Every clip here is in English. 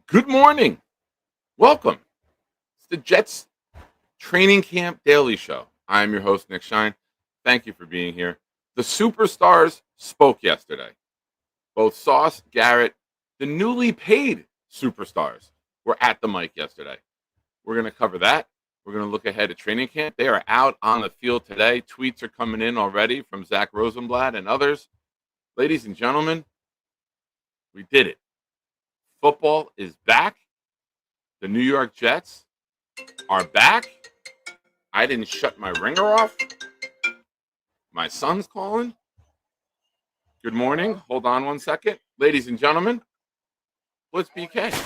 Good morning. Welcome. It's the Jets Training Camp Daily Show. I'm your host, Nick Shine. Thank you for being here. The superstars spoke yesterday. Both Sauce, Garrett, the newly paid superstars were at the mic yesterday. We're going to cover that. We're going to look ahead at training camp. They are out on the field today. Tweets are coming in already from Zach Rosenblatt and others. Ladies and gentlemen, we did it. Football is back. The New York Jets are back. I didn't shut my ringer off. My son's calling. Good morning. Hold on one second. Ladies and gentlemen, Blitz BK. It's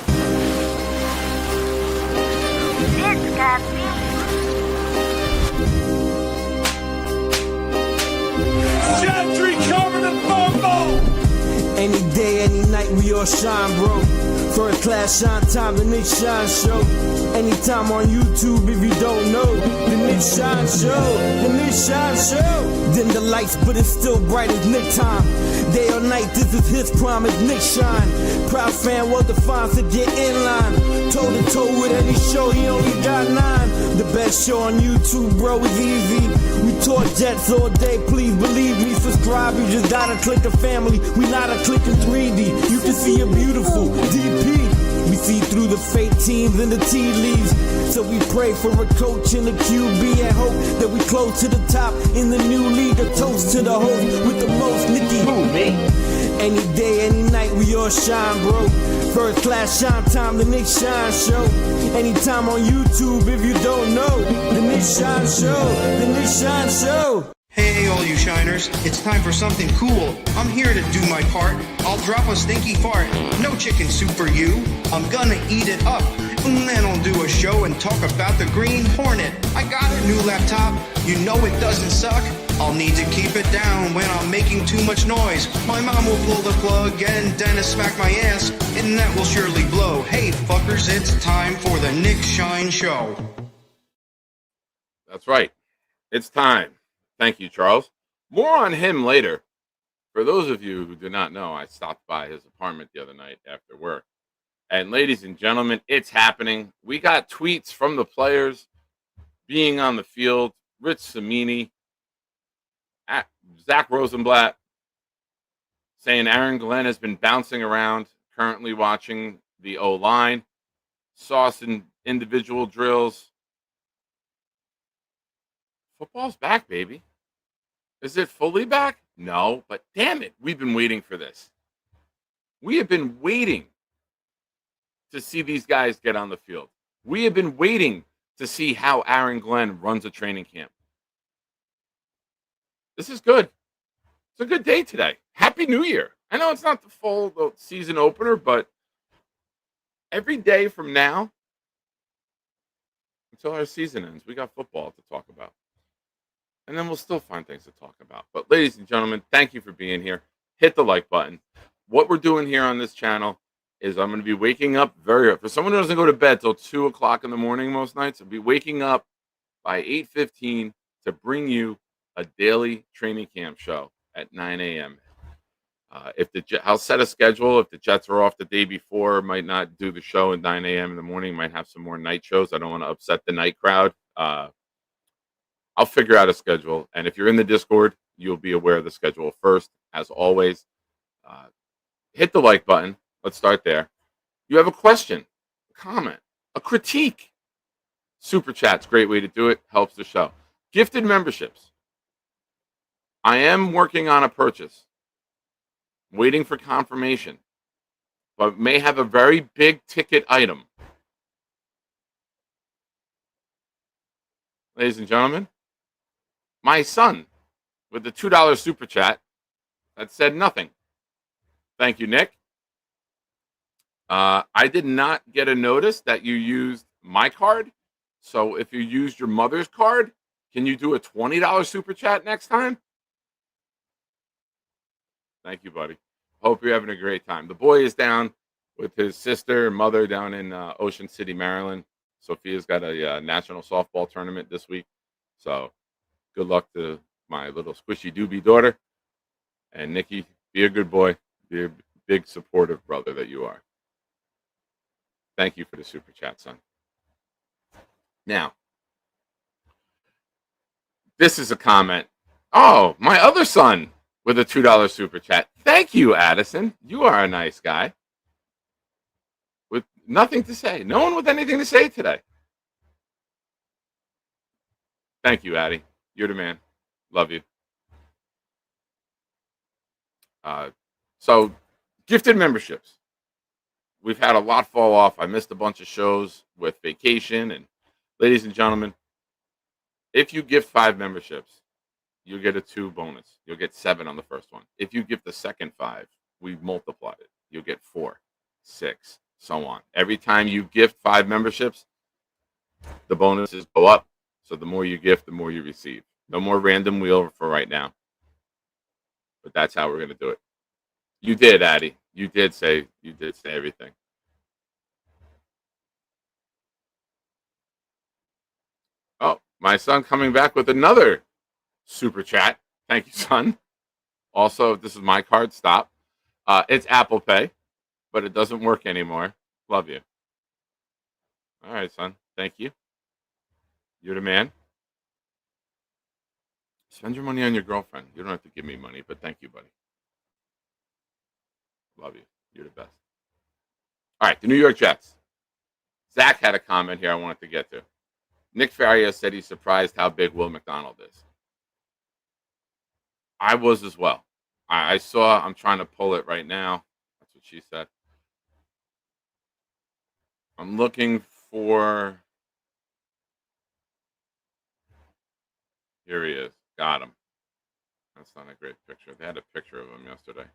got me. Gentry covered in fumble. Any day, any night, we all shine, bro. First class shine time, the Nick Shine Show. Anytime on YouTube, if you don't know, the Nick Shine Show, the Nick Shine Show. Dim the lights, but it's still bright as Nick time. Day or night, this is his prime, it's Nick Shine. Proud fan, well defined, to get in line. Toe to toe with any show, he only got 9. The best show on YouTube, bro, is easy. We talk Jets all day, please believe me. Subscribe, you just gotta click a family. We not a click in 3D. You can see a beautiful DP. We see through the fake teams and the tea leaves. So we pray for a coach and a QB and hope that we close to the top in the new league. A toast to the host with the most, Nicky. Who, me? Any day, any night, we all shine, bro. First class shine time, the Nick Shine Show. Anytime on YouTube, if you don't know, the Nick Shine Show, the Nick Shine Show. Hey, all you shiners, it's time for something cool. I'm here to do my part. I'll drop a stinky fart. No chicken soup for you. I'm gonna eat it up. And then I'll do a show and talk about the Green Hornet. I got a new laptop. You know it doesn't suck. I'll need to keep it down when I'm making too much noise. My mom will pull the plug and Dennis smack my ass, and that will surely blow. Hey, fuckers, it's time for the Nick Shine Show. That's right. It's time. Thank you, Charles. More on him later. For those of you who do not know, I stopped by his apartment the other night after work. And ladies and gentlemen, it's happening. We got tweets from the players being on the field. Rich Samini, Zach Rosenblatt saying Aaron Glenn has been bouncing around, currently watching the O-line. Sauce in individual drills. Football's back, baby. Is it fully back? No, but damn it, we've been waiting for this. We have been waiting to see these guys get on the field. We have been waiting to see how Aaron Glenn runs a training camp. This is good. It's a good day today. Happy New Year. I know it's not the full season opener, but every day from now until our season ends, we got football to talk about. And then we'll still find things to talk about. But ladies and gentlemen, thank you for being here. Hit the like button. What we're doing here on this channel is I'm going to be waking up very early. For someone who doesn't go to bed till 2 o'clock in the morning most nights, I'll be waking up by 8:15 to bring you a daily training camp show at 9 a.m. I'll set a schedule. If the Jets are off the day before, might not do the show at 9 a.m. in the morning. Might have some more night shows. I don't want to upset the night crowd. I'll figure out a schedule. And if you're in the Discord, you'll be aware of the schedule first. As always, hit the like button. Let's start there. You have a question, a comment, a critique. Super Chat's a great way to do it. Helps the show. Gifted memberships. I am working on a purchase. Waiting for confirmation. But may have a very big ticket item. Ladies and gentlemen, my son with the $2 super chat that said nothing. Thank you, Nick. I did not get a notice that you used my card. So if you used your mother's card, can you do a $20 super chat next time? Thank you, buddy. Hope you're having a great time. The boy is down with his sister and mother down in Ocean City, Maryland. Sophia's got a national softball tournament this week. So good luck to my little squishy doobie daughter. And Nikki, be a good boy. Be a big supportive brother that you are. Thank you for the super chat, son. Now, this is a comment. Oh, my other son with a $2 super chat. Thank you, Addison. You are a nice guy. With nothing to say. No one with anything to say today. Thank you, Addie. You're the man. Love you. So, gifted memberships. We've had a lot fall off. I missed a bunch of shows with vacation. And ladies and gentlemen, if you gift 5 memberships, you'll get a 2 bonus. You'll get 7 on the first one. If you gift the second 5, we multiply it. You'll get 4, 6, so on. Every time you gift 5 memberships, the bonuses go up. So the more you gift, the more you receive. No more random wheel for right now. But that's how we're going to do it. You did, Addie. You did say everything. Oh, my son coming back with another super chat. Thank you, son. Also, this is my card. Stop. It's Apple Pay, but it doesn't work anymore. Love you. All right, son. Thank you. You're the man. Spend your money on your girlfriend. You don't have to give me money, but thank you, buddy. Love you. You're the best. All right, the New York Jets. Zach had a comment here I wanted to get to. Nick Faria said he's surprised how big Will McDonald is. I was as well. I saw, I'm trying to pull it right now. That's what she said. I'm looking for, here he is. Got him. That's not a great picture. They had a picture of him yesterday.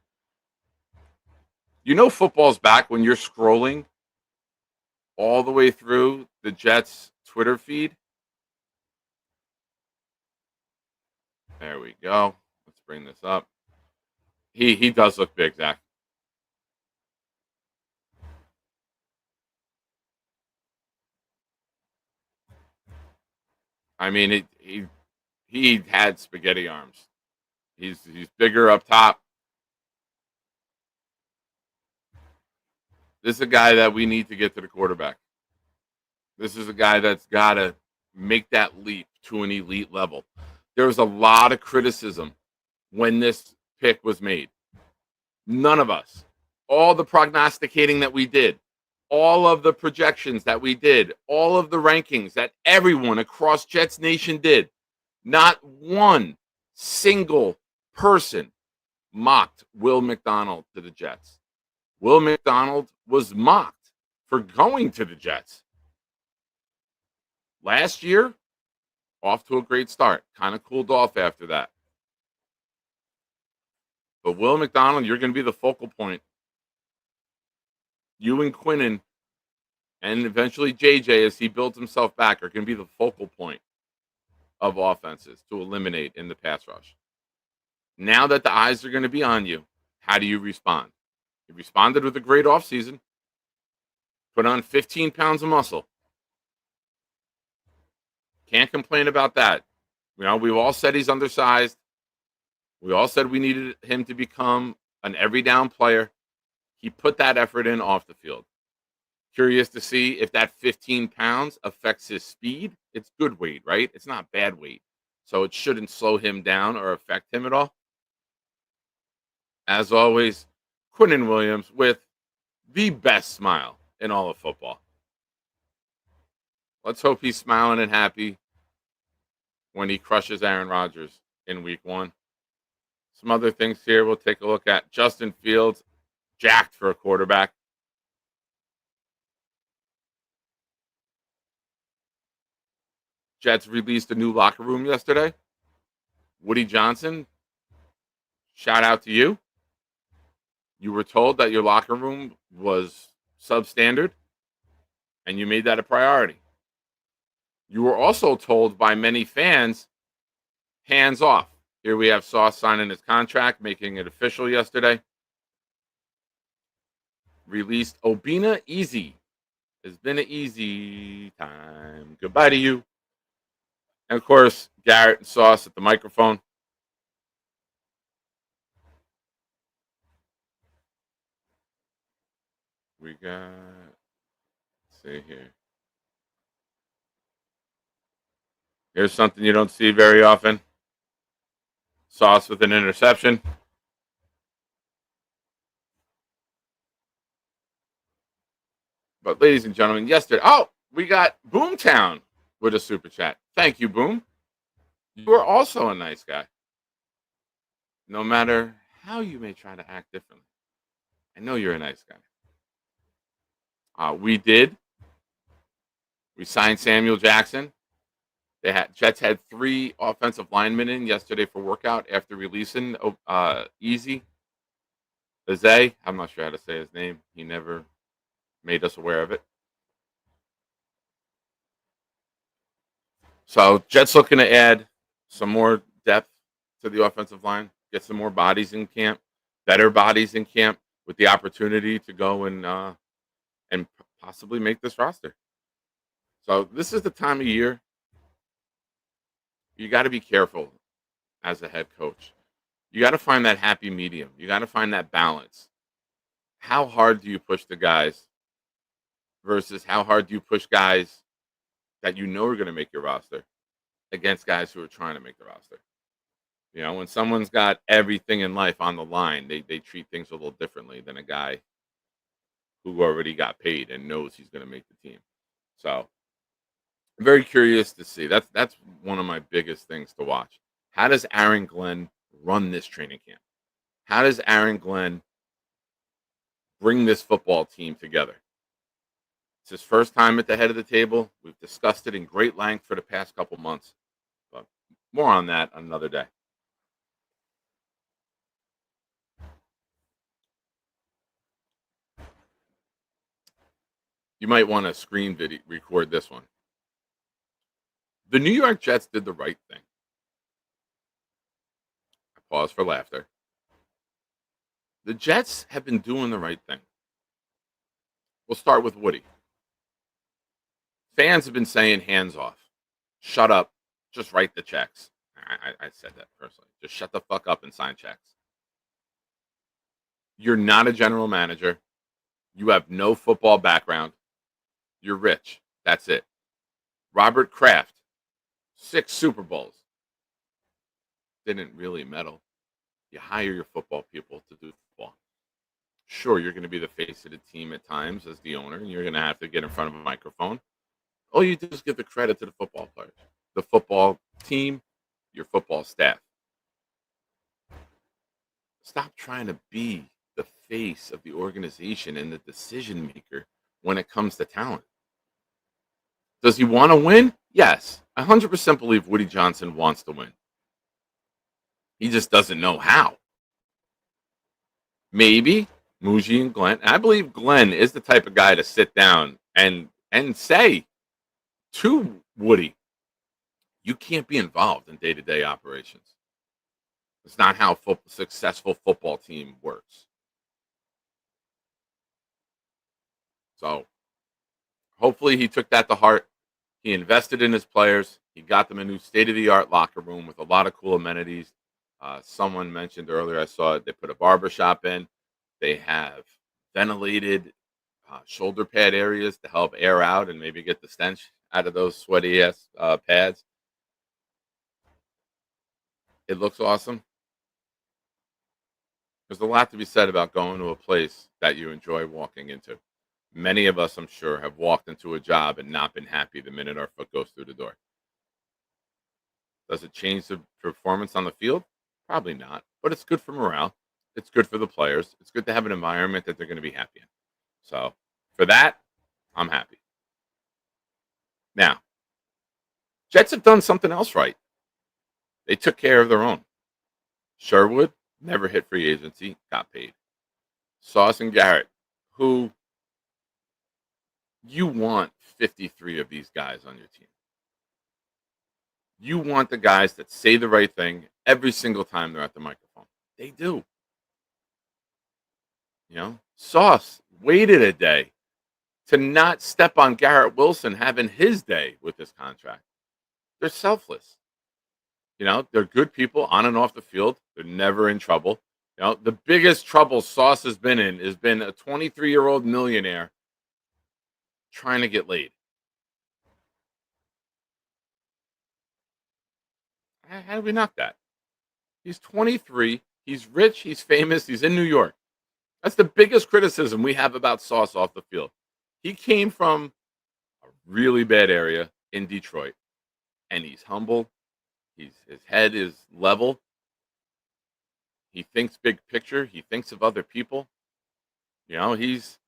You know football's back when you're scrolling all the way through the Jets Twitter feed. There we go. Let's bring this up. He does look big, Zach. I mean, he had spaghetti arms. He's bigger up top. This is a guy that we need to get to the quarterback. This is a guy that's got to make that leap to an elite level. There was a lot of criticism when this pick was made. None of us, all the prognosticating that we did, all of the projections that we did, all of the rankings that everyone across Jets Nation did, not one single person mocked Will McDonald to the Jets. Will McDonald was mocked for going to the Jets. Last year, off to a great start. Kind of cooled off after that. But Will McDonald, you're going to be the focal point. You and Quinnen, and eventually JJ, as he builds himself back, are going to be the focal point of offenses to eliminate in the pass rush. Now that the eyes are going to be on you, how do you respond? You responded with a great offseason. Put on 15 pounds of muscle. Can't complain about that. You know, we've all said he's undersized. We all said we needed him to become an every down player. He put that effort in off the field. Curious to see if that 15 pounds affects his speed. It's good weight, right? It's not bad weight. So it shouldn't slow him down or affect him at all. As always, Quinnen Williams with the best smile in all of football. Let's hope he's smiling and happy when he crushes Aaron Rodgers in week 1. Some other things here we'll take a look at. Justin Fields, jacked for a quarterback. Jets released a new locker room yesterday. Woody Johnson, shout out to you. You were told that your locker room was substandard, and you made that a priority. You were also told by many fans, hands off. Here we have Sauce signing his contract, making it official yesterday. Released Obina Easy. It's been an easy time. Goodbye to you. And of course, Garrett and Sauce at the microphone. We got see here. Here's something you don't see very often. Sauce with an interception. But ladies and gentlemen, yesterday, we got Boomtown with a super chat. Thank you, Boom. You are also a nice guy. No matter how you may try to act differently. I know you're a nice guy. We signed Samuel Jackson. Jets had 3 offensive linemen in yesterday for workout after releasing Easy. Aze, I'm not sure how to say his name. He never made us aware of it. So Jets looking to add some more depth to the offensive line, get some more bodies in camp, better bodies in camp, with the opportunity to go and possibly make this roster. So this is the time of year you got to be careful as a head coach. You got to find that happy medium. You got to find that balance. How hard do you push the guys versus how hard do you push guys that you know are going to make your roster against guys who are trying to make the roster? You know, when someone's got everything in life on the line, they treat things a little differently than a guy who already got paid and knows he's going to make the team. So I'm very curious to see. That's one of my biggest things to watch. How does Aaron Glenn run this training camp? How does Aaron Glenn bring this football team together? It's his first time at the head of the table. We've discussed it in great length for the past couple months, but more on that another day. You might want to screen video record this one. The New York Jets did the right thing. I pause for laughter. The Jets have been doing the right thing. We'll start with Woody. Fans have been saying hands off. Shut up. Just write the checks. I said that personally. Just shut the fuck up and sign checks. You're not a general manager. You have no football background. You're rich. That's it. Robert Kraft, 6 Super Bowls. Didn't really meddle. You hire your football people to do football. Sure, you're going to be the face of the team at times as the owner, and you're going to have to get in front of a microphone. All you do is give the credit to the football players, the football team, your football staff. Stop trying to be the face of the organization and the decision maker when it comes to talent. Does he want to win? Yes. I 100% believe Woody Johnson wants to win. He just doesn't know how. Maybe Muji and Glenn. I believe Glenn is the type of guy to sit down and say to Woody, you can't be involved in day-to-day operations. It's not how a successful football team works. So hopefully he took that to heart. He invested in his players. He got them a new state-of-the-art locker room with a lot of cool amenities. Someone mentioned earlier, I saw it, they put a barbershop in. They have ventilated shoulder pad areas to help air out and maybe get the stench out of those sweaty-ass pads. It looks awesome. There's a lot to be said about going to a place that you enjoy walking into. Many of us, I'm sure, have walked into a job and not been happy the minute our foot goes through the door. Does it change the performance on the field? Probably not, but it's good for morale. It's good for the players. It's good to have an environment that they're going to be happy in. So for that, I'm happy. Now, Jets have done something else right. They took care of their own. Sherwood never hit free agency, got paid. Sauce and Garrett, who you want 53 of these guys on your team. You want the guys that say the right thing every single time they're at the microphone. They do. You know, Sauce waited a day to not step on Garrett Wilson having his day with this contract. They're selfless. You know, they're good people on and off the field. They're never in trouble. You know, the biggest trouble Sauce has been in has been a 23-year-old millionaire trying to get laid. How do we knock that? He's 23. He's rich. He's famous. He's in New York. That's the biggest criticism we have about Sauce off the field. He came from a really bad area in Detroit, and he's humble. His head is level. He thinks big picture. He thinks of other people. You know, he's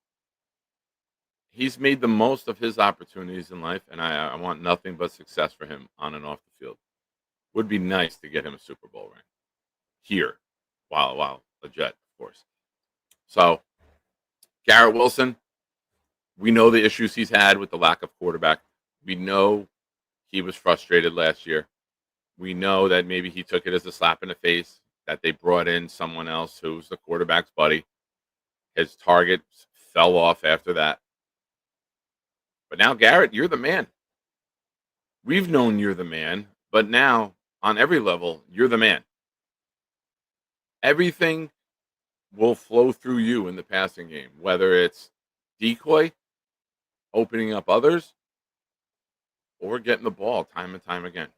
made the most of his opportunities in life, and I want nothing but success for him on and off the field. Would be nice to get him a Super Bowl ring here, while a Jet, of course. So, Garrett Wilson, we know the issues he's had with the lack of quarterback. We know he was frustrated last year. We know that maybe he took it as a slap in the face that they brought in someone else who's the quarterback's buddy. His target fell off after that. But now, Garrett, you're the man. We've known you're the man, but now, on every level, you're the man. Everything will flow through you in the passing game, whether it's decoy, opening up others, or getting the ball time and time again.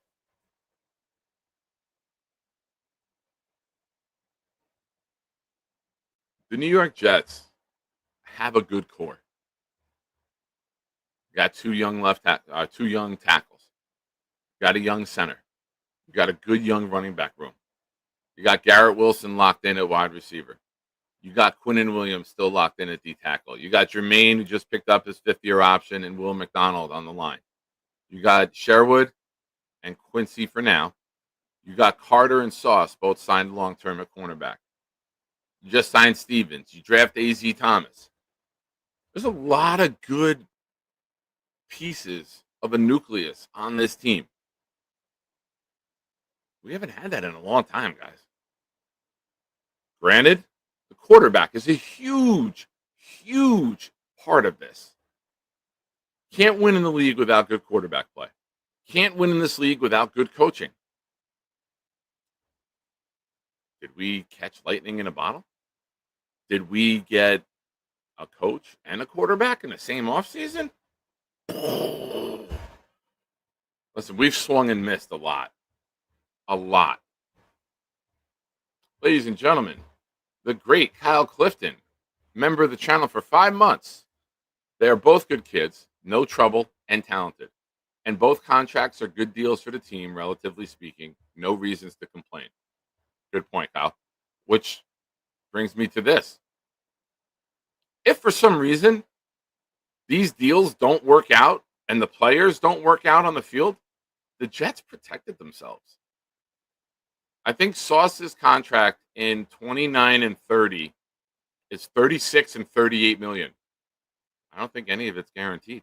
The New York Jets have a good core. Got two young tackles. Got a young center. You got a good young running back room. You got Garrett Wilson locked in at wide receiver. You got Quinnen Williams still locked in at D tackle. You got Jermaine, who just picked up his fifth-year option, and Will McDonald on the line. You got Sherwood and Quincy for now. You got Carter and Sauce, both signed long-term at cornerback. You just signed Stevens. You draft A.Z. Thomas. There's a lot of good pieces of a nucleus on this team. We haven't had that in a long time, guys. Granted, the quarterback is a huge, huge part of this. Can't win in the league without good quarterback play. Can't win in this league without good coaching. Did we catch lightning in a bottle? Did we get a coach and a quarterback in the same offseason? Listen, we've swung and missed a lot. A lot. Ladies and gentlemen, the great Kyle Clifton, member of the channel for 5 months. They are both good kids, no trouble, and talented. And both contracts are good deals for the team, relatively speaking. No reasons to complain. Good point, Kyle. Which brings me to this. If for some reason these deals don't work out and the players don't work out on the field, the Jets protected themselves. I think Sauce's contract in 29 and 30 is 36 and 38 million. I don't think any of it's guaranteed.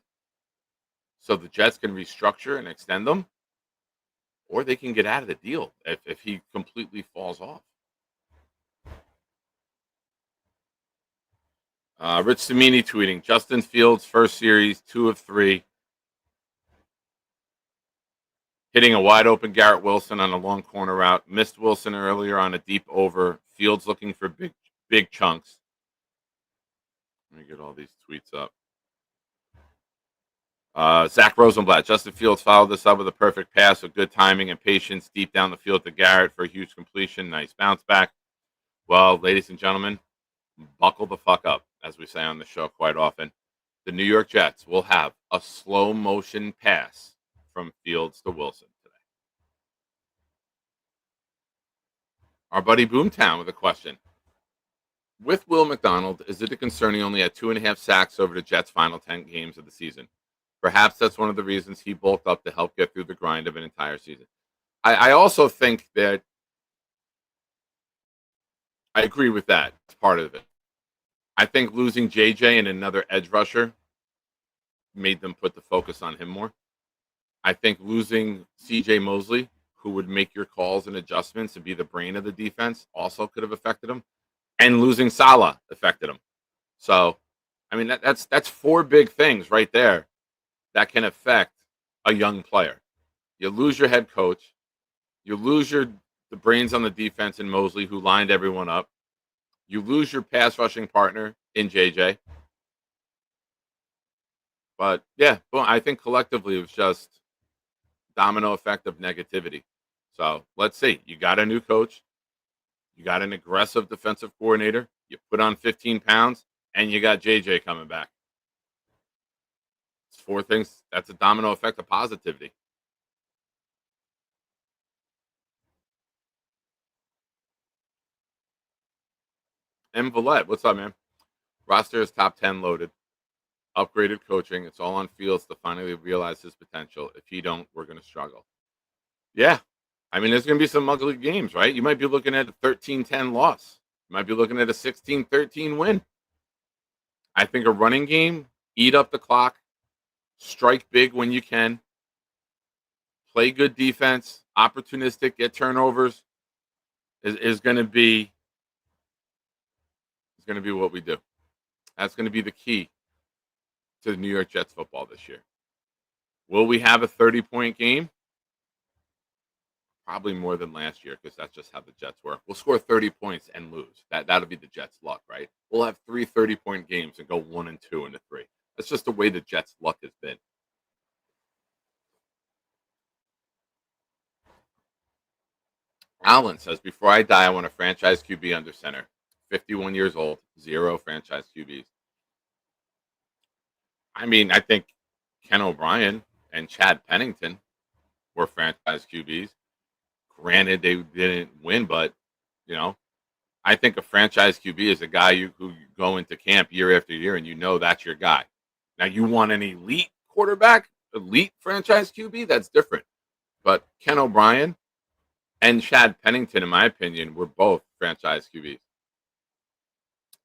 So the Jets can restructure and extend them, or they can get out of the deal if he completely falls off. Rich Samini tweeting, Justin Fields, first series, 2 of 3. Hitting a wide open Garrett Wilson on a long corner route. Missed Wilson earlier on a deep over. Fields looking for big chunks. Let me get all these tweets up. Zach Rosenblatt. Justin Fields followed this up with a perfect pass with good timing and patience deep down the field to Garrett for a huge completion. Nice bounce back. Well, ladies and gentlemen, buckle the fuck up, as we say on the show quite often. The New York Jets will have a slow motion pass from Fields to Wilson today. Our buddy Boomtown with a question. With Will McDonald, is it a concern he only had 2.5 sacks over the Jets' final 10 games of the season? Perhaps that's one of the reasons he bulked up to help get through the grind of an entire season. I also think that I agree with that. It's part of it. I think losing JJ and another edge rusher made them put the focus on him more. I think losing CJ Mosley, who would make your calls and adjustments and be the brain of the defense, also could have affected him. And losing Salah affected him. So, I mean, that's 4 big things right there that can affect a young player. You lose your head coach. You lose the brains on the defense in Mosley, who lined everyone up. You lose your pass rushing partner in JJ. But yeah, well, I think collectively it was just domino effect of negativity. So let's see. You got a new coach, you got an aggressive defensive coordinator, you put on 15 pounds, and you got JJ coming back. It's four things. That's a domino effect of positivity. M. Villette, what's up, man? Roster is top 10 loaded. Upgraded coaching. It's all on Fields to finally realize his potential. If he don't, we're going to struggle. Yeah. I mean, there's going to be some ugly games, right? You might be looking at a 13-10 loss. You might be looking at a 16-13 win. I think a running game, eat up the clock, strike big when you can, play good defense, opportunistic, get turnovers is going to be what we do. That's going to be the key to the New York Jets football this year. Will we have a 30-point game? Probably more than last year because that's just how the Jets work. We'll score 30 points and lose. That'll be the Jets' luck, right? We'll have 3 30-point games and go 1-2 into 3. That's just the way the Jets' luck has been. Allen says, before I die, I want a franchise QB under center. 51 years old, 0 franchise QBs. I mean, I think Ken O'Brien and Chad Pennington were franchise QBs. Granted, they didn't win, but, I think a franchise QB is a guy who you go into camp year after year and you know that's your guy. Now, you want an elite quarterback, elite franchise QB, that's different. But Ken O'Brien and Chad Pennington, in my opinion, were both franchise QBs.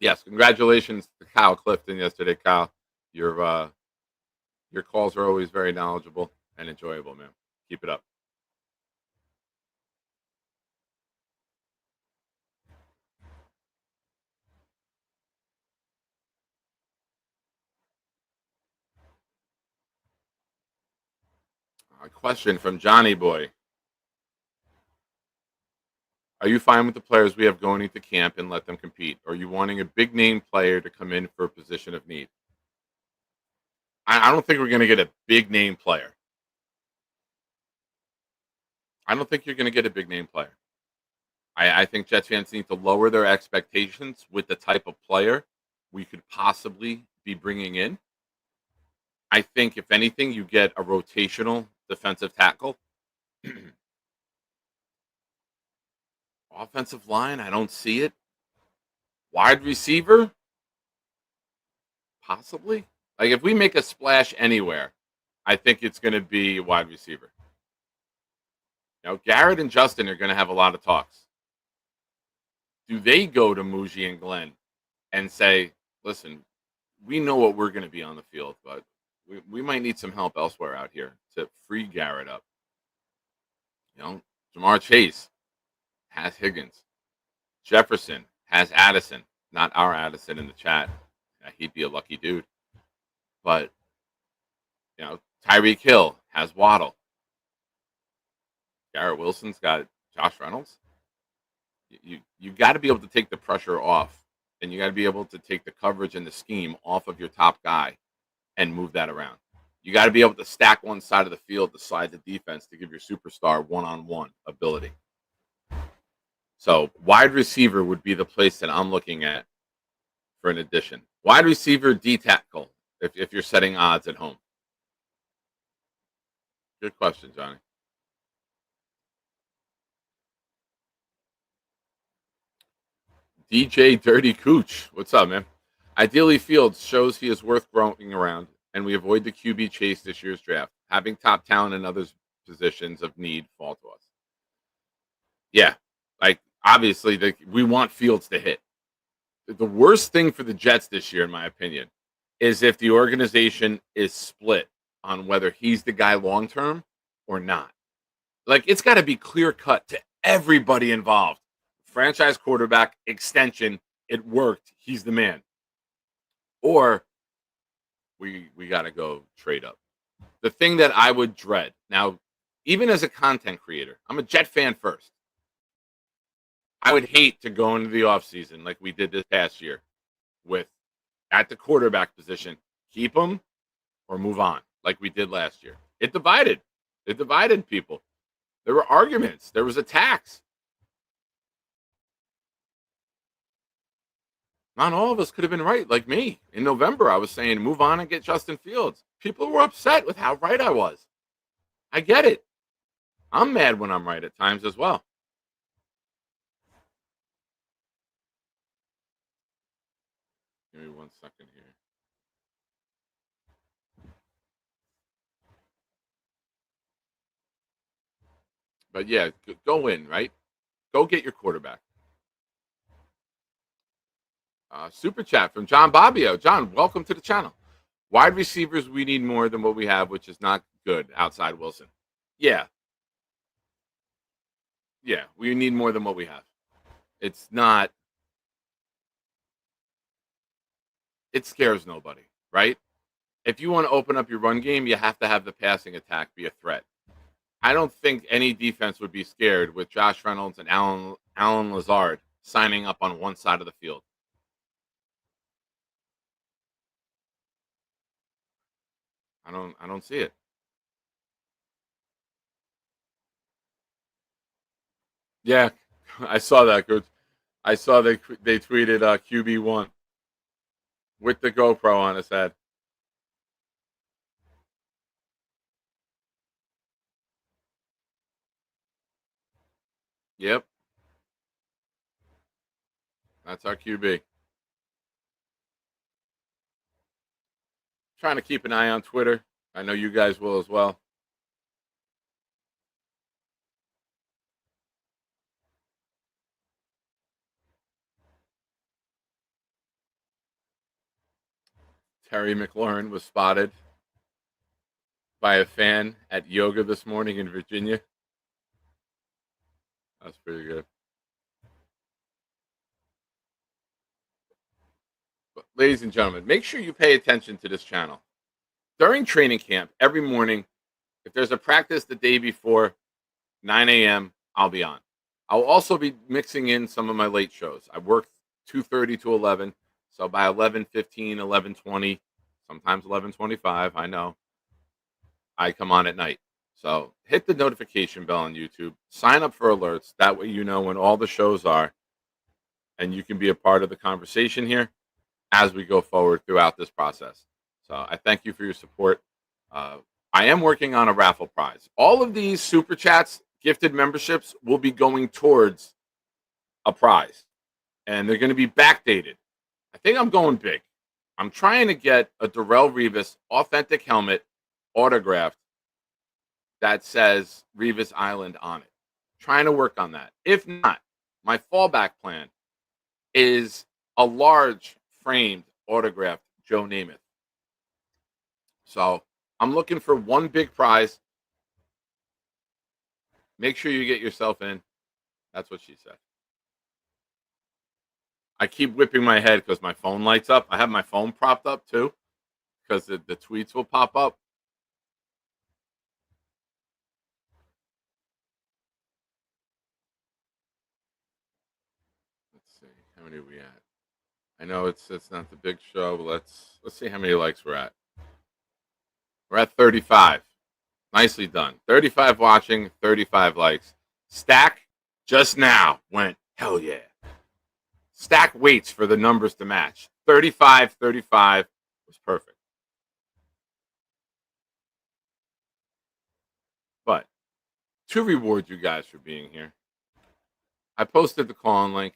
Yes, congratulations to Kyle Clifton yesterday, Kyle. Your calls are always very knowledgeable and enjoyable, man. Keep it up. A question from Johnny Boy. Are you fine with the players we have going into camp and let them compete? Or are you wanting a big name player to come in for a position of need? I don't think we're going to get a big name player. I don't think you're going to get a big name player. I think Jets fans need to lower their expectations with the type of player we could possibly be bringing in. I think, if anything, you get a rotational defensive tackle. Offensive line, I don't see it. Wide receiver, possibly. Like, if we make a splash anywhere, I think it's going to be a wide receiver. Garrett and Justin are going to have a lot of talks. Do they go to Muji and Glenn and say, listen, we know what we're going to be on the field, but we might need some help elsewhere out here to free Garrett up. Jamar Chase has Higgins. Jefferson has Addison. Not our Addison in the chat. He'd be a lucky dude. But, Tyreek Hill has Waddle. Garrett Wilson's got Josh Reynolds. You got to be able to take the pressure off, and you got to be able to take the coverage and the scheme off of your top guy and move that around. You got to be able to stack one side of the field to slide the defense to give your superstar one-on-one ability. So wide receiver would be the place that I'm looking at for an addition. Wide receiver, D tackle, if you're setting odds at home. Good question, Johnny. DJ Dirty Cooch. What's up, man? Ideally, Fields shows he is worth growing around, and we avoid the QB chase this year's draft. Having top talent in other positions of need fall to us. Yeah, obviously, we want Fields to hit. The worst thing for the Jets this year, in my opinion, is if the organization is split on whether he's the guy long-term or not. It's got to be clear-cut to everybody involved. Franchise quarterback, extension, it worked. He's the man. Or we got to go trade up. The thing that I would dread, now, even as a content creator, I'm a Jet fan first. I would hate to go into the offseason like we did this past year with, at the quarterback position, keep him or move on like we did last year. It divided. It divided people. There were arguments. There was attacks. Not all of us could have been right, like me. In November, I was saying move on and get Justin Fields. People were upset with how right I was. I get it. I'm mad when I'm right at times as well. Give me 1 second here. But yeah, go in, right? Go get your quarterback. Super chat from John Bobbio. John, welcome to the channel. Wide receivers, we need more than what we have, which is not good outside Wilson. Yeah. Yeah, we need more than what we have. It's not, it scares nobody, right? If you want to open up your run game, you have to have the passing attack be a threat. I don't think any defense would be scared with Josh Reynolds and Alan Lazard signing up on one side of the field. I don't see it. Yeah, I saw that, Coach. I saw they tweeted QB1 with the GoPro on his head. Yep. That's our QB. Trying to keep an eye on Twitter. I know you guys will as well. Terry McLaurin was spotted by a fan at yoga this morning in Virginia. That's pretty good. But, ladies and gentlemen, make sure you pay attention to this channel. During training camp, every morning, if there's a practice the day before, 9 a.m., I'll be on. I'll also be mixing in some of my late shows. I work 2:30 to 11, so by 11:15, 11:20, sometimes 11:25, I know, I come on at night. So hit the notification bell on YouTube. Sign up for alerts. That way you know when all the shows are, and you can be a part of the conversation here as we go forward throughout this process. So I thank you for your support. I am working on a raffle prize. All of these super chats, gifted memberships will be going towards a prize, and they're going to be backdated. I think I'm going big. I'm trying to get a Darrelle Revis authentic helmet autographed that says Revis Island on it. Trying to work on that. If not, my fallback plan is a large framed autographed Joe Namath. So I'm looking for one big prize. Make sure you get yourself in. That's what she said. I keep whipping my head because my phone lights up. I have my phone propped up too because the tweets will pop up. Let's see. How many are we at? I know it's not the big show, but let's see how many likes we're at. We're at 35. Nicely done. 35 watching, 35 likes. Stack just now went, hell yeah. Stack waits for the numbers to match. 35, 35 was perfect. But to reward you guys for being here, I posted the call-in link.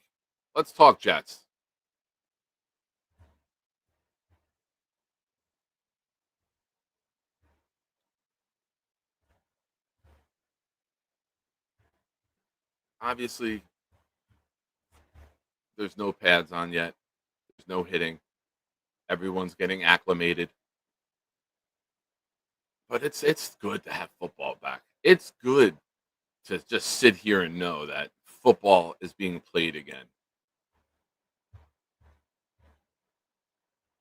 Let's talk Jets. Obviously, there's no pads on yet. There's no hitting. Everyone's getting acclimated. But it's good to have football back. It's good to just sit here and know that football is being played again.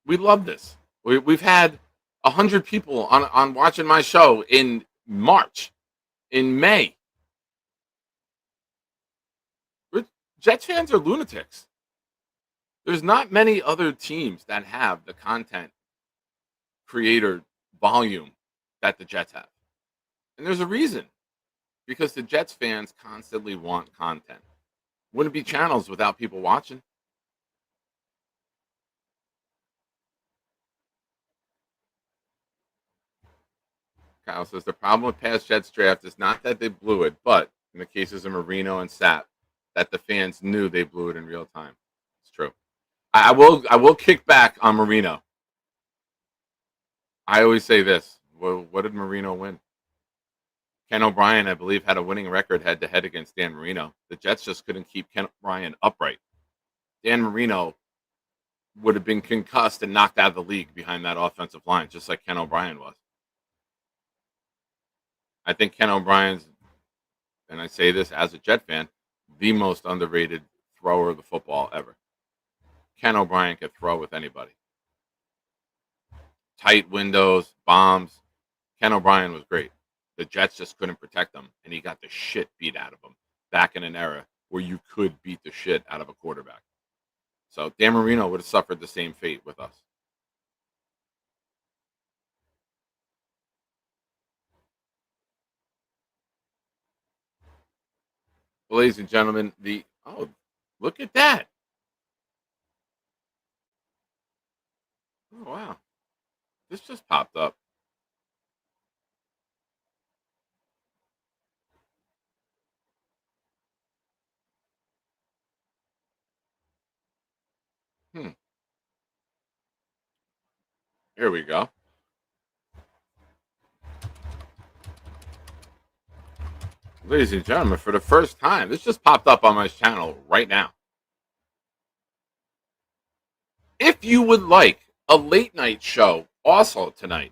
We love this. We've had 100 people on watching my show in March, in May. Jets fans are lunatics. There's not many other teams that have the content creator volume that the Jets have. And there's a reason, because the Jets fans constantly want content. Wouldn't be channels without people watching. Kyle says the problem with past Jets draft is not that they blew it, but in the cases of Marino and Sapp, that the fans knew they blew it in real time. It's true. I will kick back on Marino. I always say this. Well, what did Marino win? Ken O'Brien, I believe, had a winning record head to head against Dan Marino. The Jets just couldn't keep Ken O'Brien upright. Dan Marino would have been concussed and knocked out of the league behind that offensive line, just like Ken O'Brien was. I think Ken O'Brien's, and I say this as a Jet fan, the most underrated thrower of the football ever. Ken O'Brien could throw with anybody. Tight windows, bombs. Ken O'Brien was great. The Jets just couldn't protect him, and he got the shit beat out of him back in an era where you could beat the shit out of a quarterback. So Dan Marino would have suffered the same fate with us. Well, ladies and gentlemen, look at that. Oh, wow. This just popped up. Here we go. Ladies and gentlemen, for the first time, this just popped up on my channel right now. If you would like a late night show also tonight,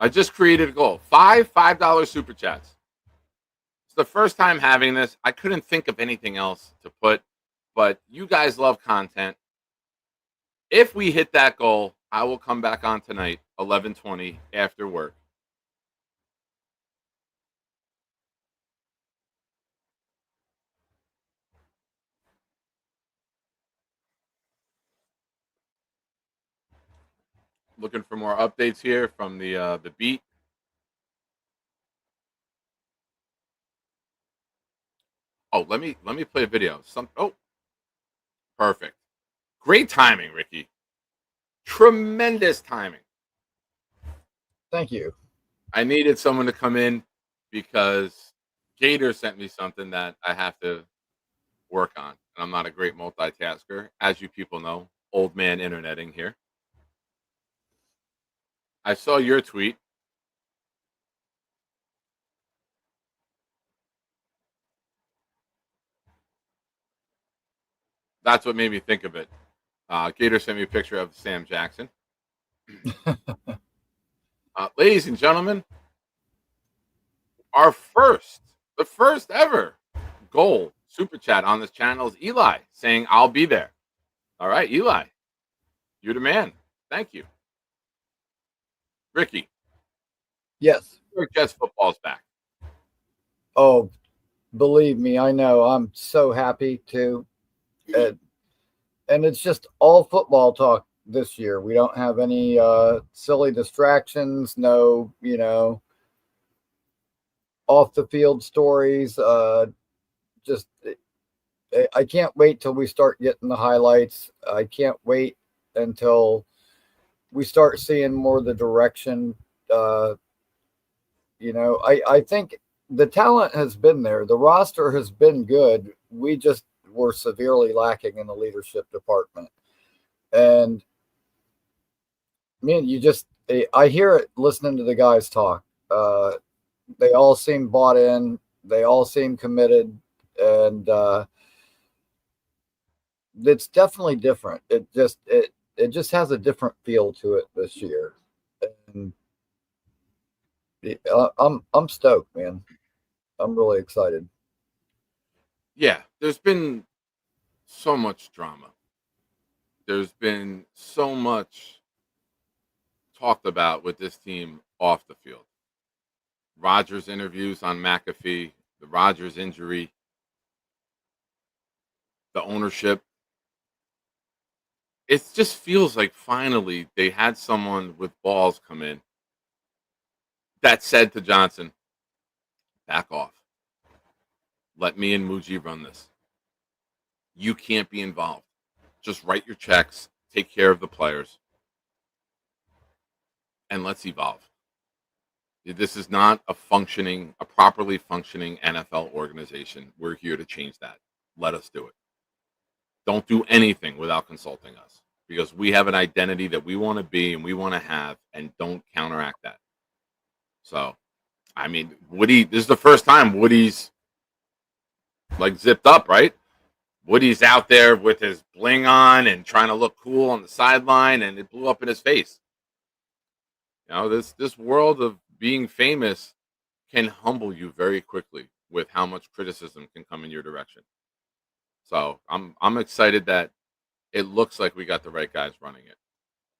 I just created a goal. $5 super chats. It's the first time having this. I couldn't think of anything else to put, but you guys love content. If we hit that goal, I will come back on tonight, 11:20 after work. Looking for more updates here from the beat. Oh, let me play a video. Perfect. Great timing, Ricky. Tremendous timing. Thank you. I needed someone to come in because Gator sent me something that I have to work on. And I'm not a great multitasker. As you people know, old man interneting here. I saw your tweet. That's what made me think of it. Gator sent me a picture of Sam Jackson. Ladies and gentlemen, the first ever goal super chat on this channel is Eli saying, I'll be there. All right, Eli, you're the man. Thank you. Ricky. Yes. New York Jets football's back. Oh, believe me, I know. I'm so happy to. And it's just all football talk this year. We don't have any silly distractions, no, off the field stories. Just I can't wait till we start getting the highlights. I can't wait until we start seeing more of the direction. I think the talent has been there. The roster has been good. We just were severely lacking in the leadership department. And man, I hear it listening to the guys talk. They all seem bought in. They all seem committed. And it's definitely different. It just has a different feel to it this year. And I'm stoked, man. I'm really excited. Yeah, there's been so much drama. There's been so much talked about with this team off the field. Rodgers interviews on McAfee, the Rodgers injury, the ownership. it just feels like finally they had someone with balls come in that said to Johnson, back off. Let me and Muji run this. You can't be involved. Just write your checks, take care of the players, and let's evolve. This is not a properly functioning NFL organization. We're here to change that. Let us do it. Don't do anything without consulting us, because we have an identity that we want to be and we want to have, and don't counteract that. So, I mean, Woody, this is the first time Woody's like zipped up, right? Woody's out there with his bling on and trying to look cool on the sideline, and it blew up in his face. You know, this world of being famous can humble you very quickly with how much criticism can come in your direction. So I'm excited that it looks like we got the right guys running it.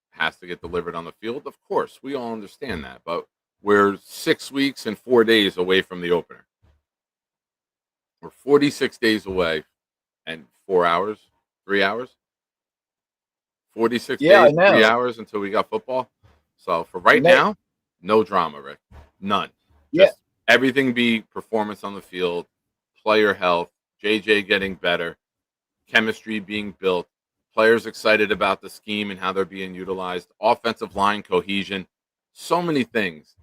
Has to get delivered on the field, of course. We all understand that, but we're 6 weeks and 4 days away from the opener. We're 46 days away and 4 hours, 3 hours. 46 days, 3 hours until we got football. So for right now, no drama, Rick. None. Just everything be performance on the field, player health, JJ getting better, chemistry being built, players excited about the scheme and how they're being utilized, offensive line cohesion, so many things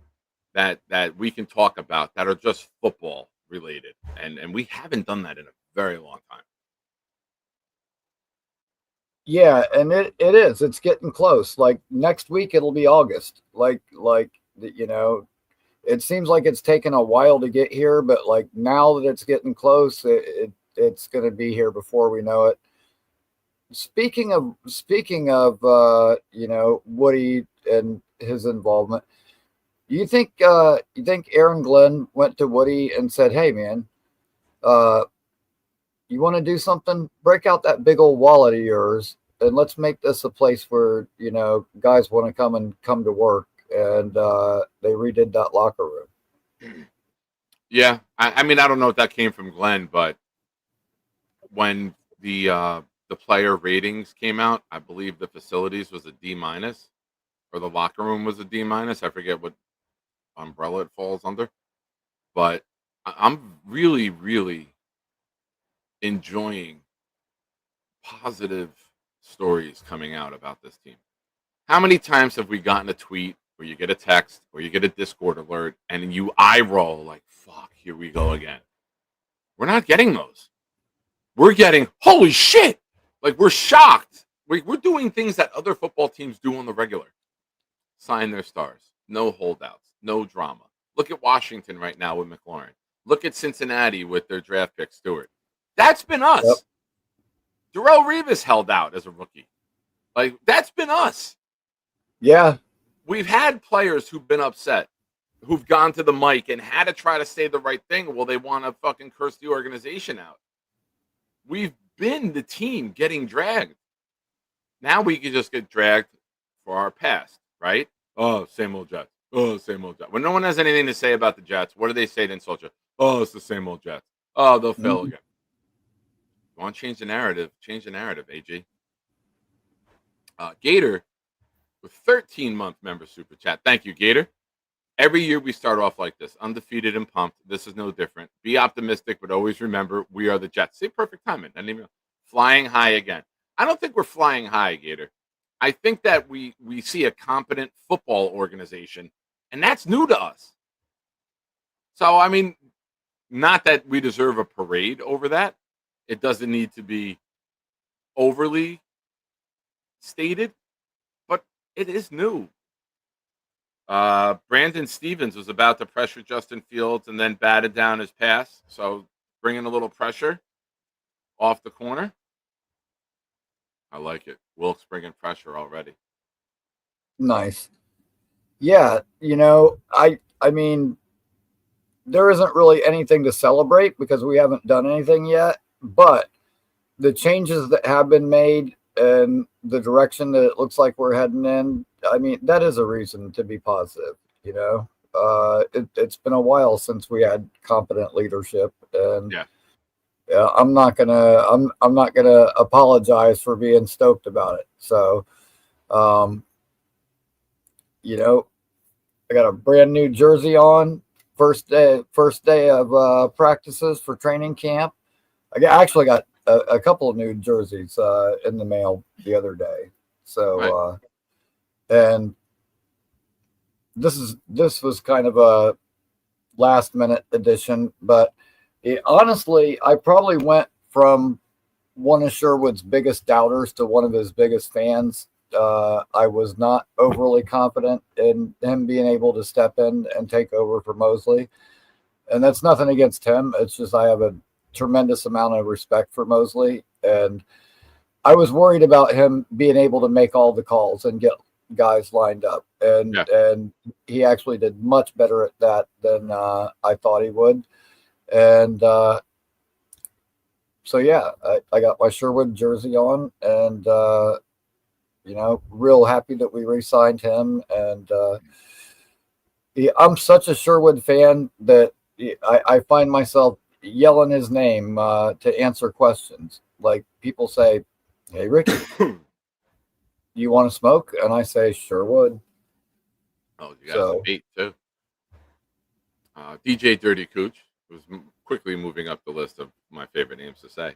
that we can talk about that are just football related. And we haven't done that in a very long time. Yeah, and it is. It's getting close. Like next week it'll be August. Like you know, it seems like it's taken a while to get here, but like now that it's getting close, it's going to be here before we know it. Speaking of you know, Woody and his involvement, you think Aaron Glenn went to Woody and said, "Hey man, you want to do something? Break out that big old wallet of yours and let's make this a place where, you know, guys want to come to work." And they redid that locker room. Yeah, I mean, I don't know if that came from Glenn, but when the player ratings came out, I believe the facilities was a D-, or the locker room was a D-. I forget what umbrella it falls under, but I'm really, really enjoying positive stories coming out about this team. How many times have we gotten a tweet or you get a text or you get a Discord alert and you eye roll like, fuck, here we go again? We're not getting those. We're getting, holy shit. Like, we're shocked. We're doing things that other football teams do on the regular. Sign their stars. No holdouts. No drama. Look at Washington right now with McLaurin. Look at Cincinnati with their draft pick, Stewart. That's been us. Yep. Darrelle Revis held out as a rookie. Like, that's been us. Yeah. We've had players who've been upset, who've gone to the mic and had to try to say the right thing. Well, they want to fucking curse the organization out. We've been the team getting dragged. Now we can just get dragged for our past, right? Oh, same old Jets. Oh, same old Jets. When no one has anything to say about the Jets, what do they say to insult you? Oh, it's the same old Jets. Oh, they'll fail again. You want to change the narrative? Change the narrative, AG. Gator with 13-month member super chat. Thank you, Gator. Every year we start off like this, undefeated and pumped. This is no different. Be optimistic, but always remember we are the Jets. See, perfect timing. And even flying high again. I don't think we're flying high, Gator. I think that we see a competent football organization, and that's new to us. So, I mean, not that we deserve a parade over that. It doesn't need to be overly stated, but it is new. Brandon Stevens was about to pressure Justin Fields and then batted down his pass. So bringing a little pressure off the corner. I like it. Wilkes bringing pressure already. Nice. Yeah, you know, I mean, there isn't really anything to celebrate because we haven't done anything yet, but the changes that have been made and the direction that it looks like we're heading in, I mean, that is a reason to be positive, you know. It's been a while since we had competent leadership, and yeah. I'm not gonna I'm not gonna apologize for being stoked about it. So, um, you know, I got a brand new jersey on. First day of practices for training camp. Actually got a couple of new jerseys in the mail the other day. So, and this was kind of a last minute addition, but honestly, I probably went from one of Sherwood's biggest doubters to one of his biggest fans. I was not overly confident in him being able to step in and take over for Mosley. And that's nothing against him. It's just I have a tremendous amount of respect for Mosley. And I was worried about him being able to make all the calls and get guys lined up. And he actually did much better at that than I thought he would. And so, yeah, I got my Sherwood jersey on, and real happy that we re-signed him. And I'm such a Sherwood fan that I find myself yelling his name to answer questions. Like people say, "Hey, Ricky, you want to smoke?" And I say, "Sherwood." Oh, you guys are beat too. DJ Dirty Cooch was quickly moving up the list of my favorite names to say.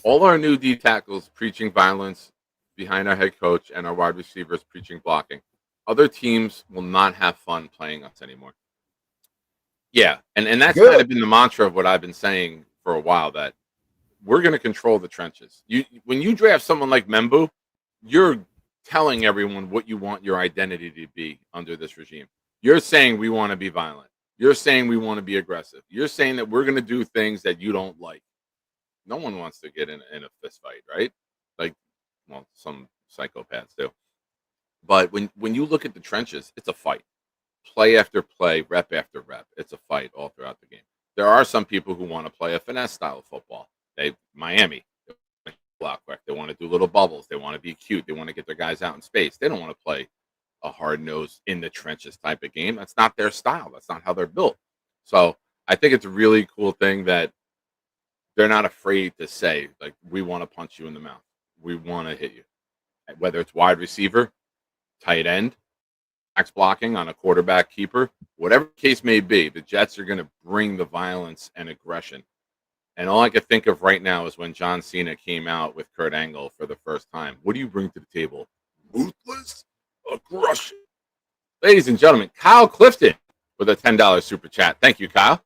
All our new D tackles preaching violence behind our head coach and our wide receivers preaching blocking. Other teams will not have fun playing us anymore. Yeah, and that's kind of been the mantra of what I've been saying for a while, that we're going to control the trenches. When you draft someone like Membu, you're telling everyone what you want your identity to be under this regime. You're saying we want to be violent. You're saying we want to be aggressive. You're saying that we're going to do things that you don't like. No one wants to get in a fist fight, right? Like, well, some psychopaths do. But when you look at the trenches, it's a fight. Play after play, rep after rep. It's a fight all throughout the game. There are some people who want to play a finesse style of football. Miami, they want to block quick. They want to do little bubbles. They want to be cute. They want to get their guys out in space. They don't want to play a hard-nosed, in the trenches type of game. That's not their style. That's not how they're built. So I think it's a really cool thing that they're not afraid to say, like, we want to punch you in the mouth. We want to hit you. Whether it's wide receiver, tight end, max blocking on a quarterback keeper, whatever the case may be, the Jets are going to bring the violence and aggression. And all I can think of right now is when John Cena came out with Kurt Angle for the first time. What do you bring to the table? Ruthless aggression. Ladies and gentlemen, Kyle Clifton with a $10 super chat. Thank you, Kyle.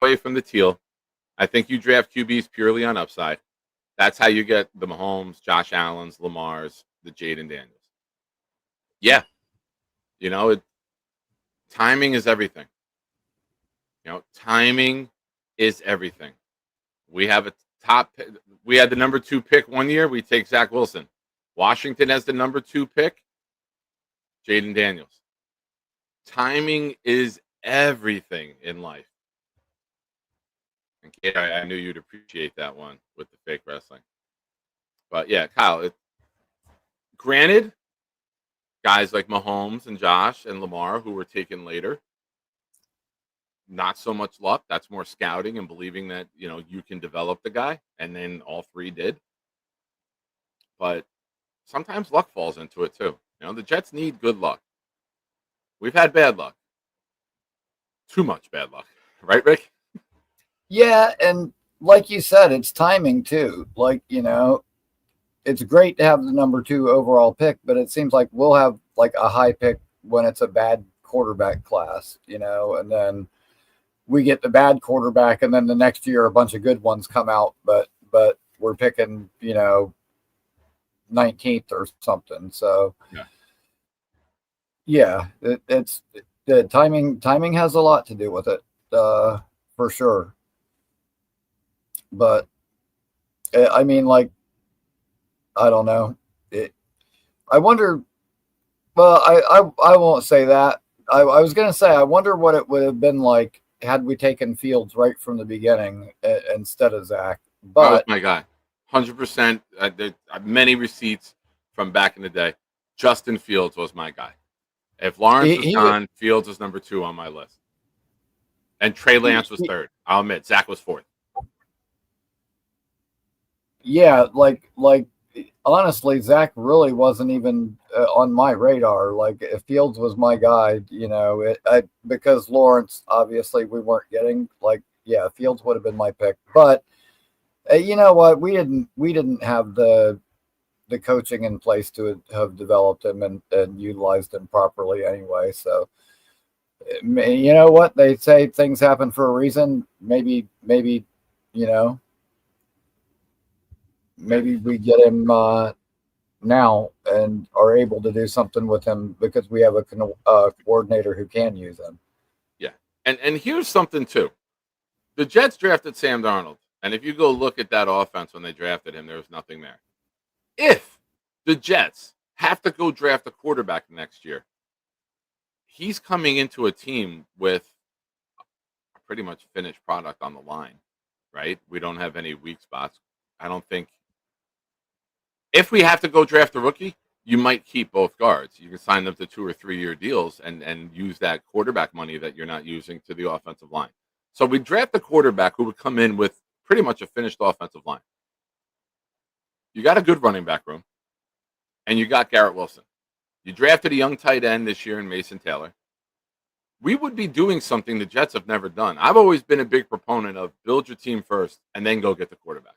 Away from the teal. I think you draft QBs purely on upside. That's how you get the Mahomes, Josh Allens, Lamars, the Jaden Daniels. Yeah. Timing is everything. Timing is everything. We have we had the number 2 pick one year. We take Zach Wilson. Washington has the number 2 pick. Jaden Daniels. Timing is everything in life. And Kate, I knew you'd appreciate that one with the fake wrestling. But yeah, Kyle, granted, guys like Mahomes and Josh and Lamar, who were taken later, not so much luck. That's more scouting and believing that, you can develop the guy. And then all 3 did. But sometimes luck falls into it too. The Jets need good luck. We've had bad luck. Too much bad luck. Right, Rick? Yeah, and like you said, it's timing too. Like, it's great to have the number 2 overall pick, but it seems like we'll have like a high pick when it's a bad quarterback class, and then we get the bad quarterback, and then the next year a bunch of good ones come out, but we're picking, 19th or something. So yeah, it's the timing has a lot to do with it, for sure. But I mean, like, I don't know. I wonder. Well, I won't say that. I was going to say, I wonder what it would have been like had we taken Fields right from the beginning instead of Zach. But that was my guy, 100%. There are many receipts from back in the day. Justin Fields was my guy. If Lawrence was gone, Fields was number 2 on my list, and Trey Lance was 3rd. I'll admit, Zach was fourth. Yeah, like honestly, Zach really wasn't even on my radar. Like if Fields was my guy, because Lawrence obviously we weren't getting. Like, yeah, Fields would have been my pick. But you know what? We didn't have the coaching in place to have developed him and utilized him properly anyway. So you know what they say, things happen for a reason. Maybe you know maybe we get him now and are able to do something with him because we have a coordinator who can use him. Yeah, and here's something too. The Jets drafted Sam Darnold, and if you go look at that offense when they drafted him, there was nothing there. If the Jets have to go draft a quarterback next year, he's coming into a team with a pretty much finished product on the line, right? We don't have any weak spots. I don't think. If we have to go draft a rookie, you might keep both guards. You can sign them to 2 or 3 year deals and use that quarterback money that you're not using to the offensive line. So we draft a quarterback who would come in with pretty much a finished offensive line. You got a good running back room, and you got Garrett Wilson. You drafted a young tight end this year in Mason Taylor. We would be doing something the Jets have never done. I've always been a big proponent of build your team first and then go get the quarterback.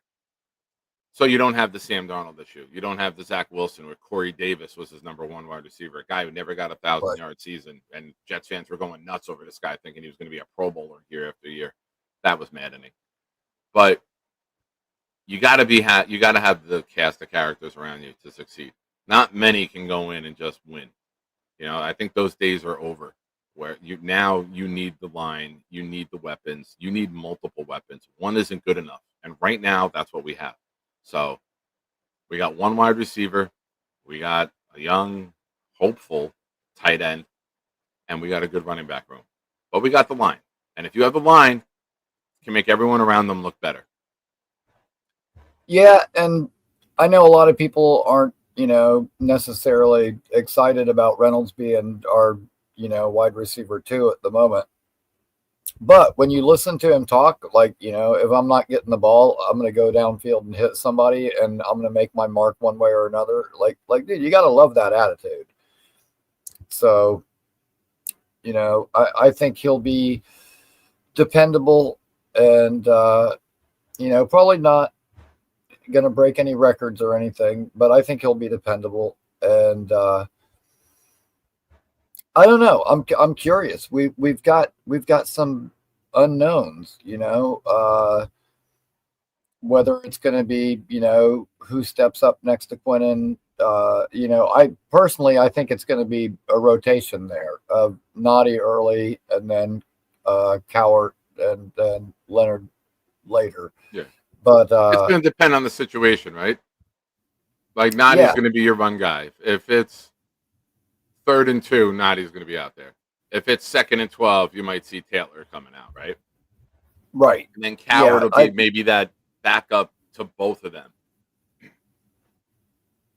So you don't have the Sam Darnold issue. You don't have the Zach Wilson where Corey Davis was his number 1 wide receiver, a guy who never got a 1,000-yard season, and Jets fans were going nuts over this guy thinking he was going to be a Pro Bowler year after year. That was maddening. But you got to have the cast of characters around you to succeed. Not many can go in and just win. I think those days are over. Where you need the line, you need the weapons, you need multiple weapons. One isn't good enough, and right now that's what we have. So we got 1 wide receiver, we got a young, hopeful tight end, and we got a good running back room. But we got the line, and if you have the line, it can make everyone around them look better. Yeah, and I know a lot of people aren't, necessarily excited about Reynolds being our, wide receiver 2 at the moment. But when you listen to him talk, like, if I'm not getting the ball, I'm going to go downfield and hit somebody, and I'm going to make my mark one way or another. Like, dude, you got to love that attitude. So, I think he'll be dependable and, probably not going to break any records or anything, but I think he'll be dependable. And I don't know. I'm curious. We've got some unknowns, whether it's going to be, who steps up next to Quinnen. I think it's going to be a rotation there of Noddy early and then Cowart and then Leonard later. Yeah. But it's going to depend on the situation, right? Like Noddy's going to be your run guy. If it's 3rd and 2, Noddy's going to be out there. If it's 2nd and 12, you might see Taylor coming out, right? Right. And then Coward will be maybe that backup to both of them.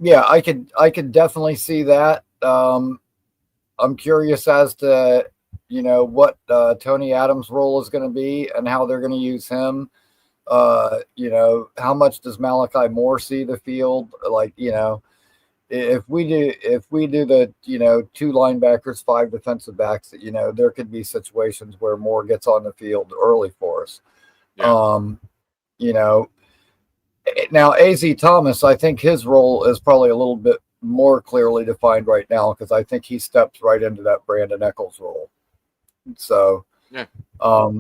Yeah, I could definitely see that. I'm curious as to what Tony Adams' role is going to be and how they're going to use him. How much does Malachi Moore see the field? Like, if we do the 2 linebackers, 5 defensive backs, there could be situations where Moore gets on the field early for us. Yeah. Now AZ Thomas, I think his role is probably a little bit more clearly defined right now because I think he steps right into that Brandon Eccles role. So yeah,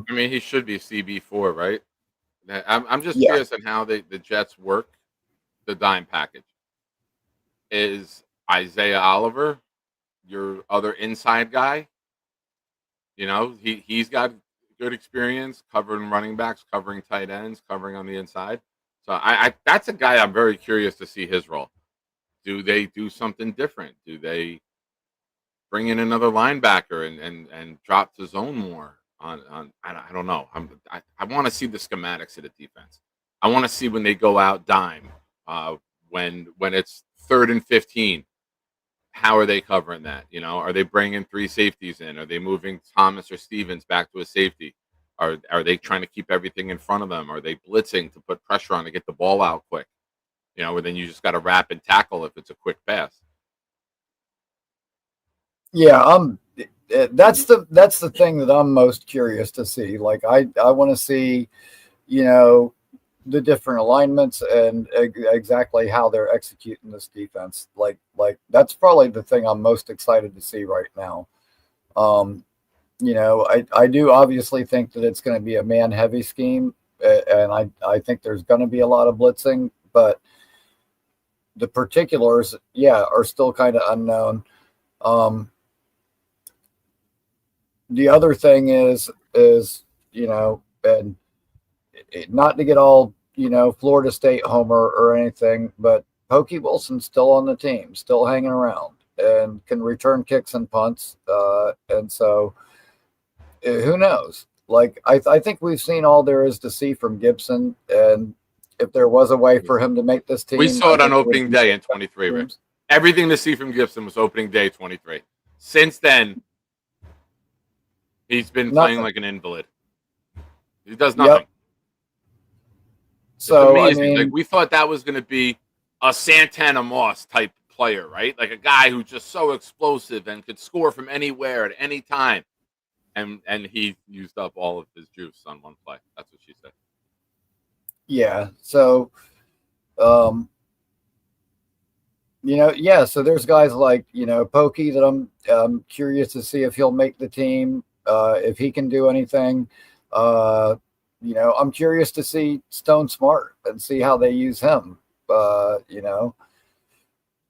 he should be CB4, right? I'm just curious on how the Jets work the dime package. Is Isaiah Oliver your other inside guy? He's got good experience covering running backs, covering tight ends, covering on the inside. So I that's a guy I'm very curious to see his role. Do they do something different? Do they bring in another linebacker and drop to zone more? I don't know. I want to see the schematics of the defense. I want to see when they go out dime, when it's 3rd and 15. How are they covering that? Are they bringing 3 safeties in? Are they moving Thomas or Stevens back to a safety? Are they trying to keep everything in front of them? Are they blitzing to put pressure on to get the ball out quick? Where then you just got to wrap and tackle if it's a quick pass. Yeah, that's the thing that I'm most curious to see. Like I want to see, the different alignments and exactly how they're executing this defense. Like that's probably the thing I'm most excited to see right now. I do obviously think that it's going to be a man heavy scheme, and I think there's going to be a lot of blitzing, but the particulars, are still kind of unknown. The other thing is, and not to get all, Florida State homer or anything, but Pokey Wilson's still on the team, still hanging around and can return kicks and punts. And so who knows? Like, I think we've seen all there is to see from Gibson. And if there was a way for him to make this team, we saw it on opening day in 23, Rick. Everything to see from Gibson was opening day 23. Since then, he's been playing like an invalid. He does nothing. Yep. So, amazing. I mean, like, we thought that was going to be a Santana Moss type player, right? Like a guy who's just so explosive and could score from anywhere at any time. And he used up all of his juice on one play. That's what she said. Yeah. So, so there's guys like, Pokey that I'm curious to see if he'll make the team, if he can do anything. I'm curious to see Stone Smart and see how they use him.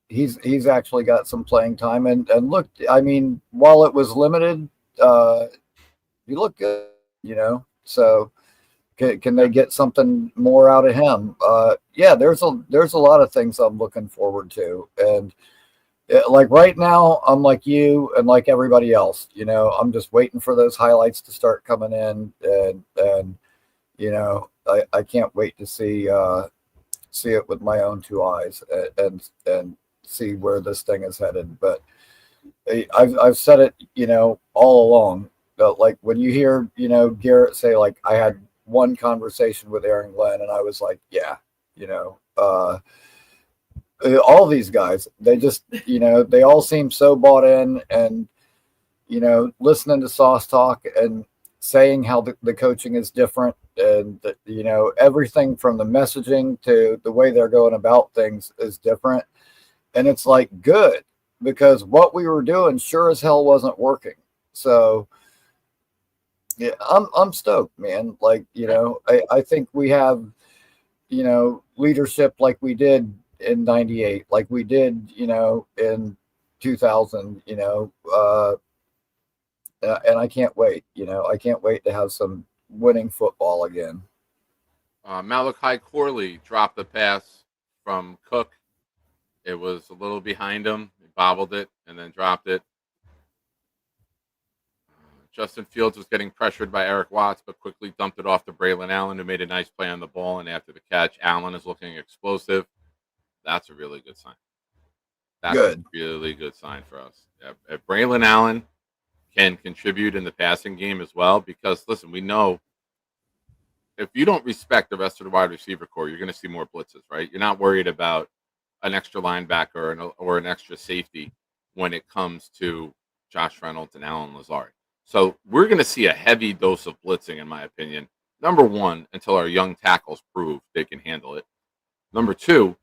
He's actually got some playing time and look, I mean, while it was limited, he looked good, so can they get something more out of him? There's a lot of things I'm looking forward to. And like right now, I'm like you and like everybody else, I'm just waiting for those highlights to start coming in and I can't wait to see it with my own two eyes and see where this thing is headed. But I've said it, all along. Like when you hear, Garrett say, like, I had one conversation with Aaron Glenn, and I was like, all these guys, they just, they all seem so bought in, and listening to Sauce talk and saying how the coaching is different, and everything from the messaging to the way they're going about things is different. And it's like, good, because what we were doing sure as hell wasn't working. So yeah, I'm stoked, man. Like, I think we have, leadership like we did in 98, like we did, in 2000, and I can't wait, I can't wait to have some winning football again. Malachi Corley dropped the pass from Cook. It was a little behind him. He bobbled it and then dropped it. Justin Fields was getting pressured by Eric Watts, but quickly dumped it off to Braylon Allen, who made a nice play on the ball. And after the catch, Allen is looking explosive. That's a really good sign. That's good. A really good sign for us. If Braylon Allen can contribute in the passing game as well, because, listen, we know if you don't respect the rest of the wide receiver core, you're going to see more blitzes, right? You're not worried about an extra linebacker or an extra safety when it comes to Josh Reynolds and Alan Lazard. So we're going to see a heavy dose of blitzing, in my opinion. Number one, until our young tackles prove they can handle it. Number two,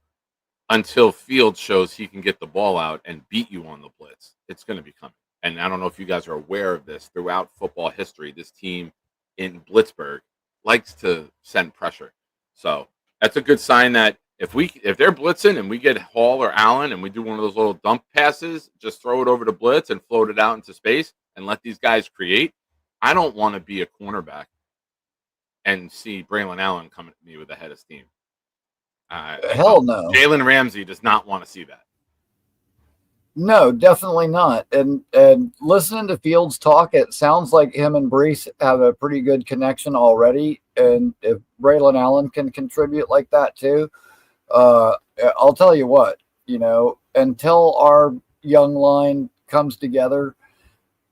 until Fields shows he can get the ball out and beat you on the blitz. It's going to be coming. And I don't know if you guys are aware of this. Throughout football history, this team in Blitzburg likes to send pressure. So that's a good sign that if they're blitzing and we get Hall or Allen and we do one of those little dump passes, just throw it over to blitz and float it out into space and let these guys create. I don't want to be a cornerback and see Braylon Allen coming at me with a head of steam. Hell no. Jalen Ramsey does not want to see that. No, definitely not. And listening to Fields talk, it sounds like him and Brees have a pretty good connection already. And if Braylon Allen can contribute like that too, I'll tell you what, until our young line comes together,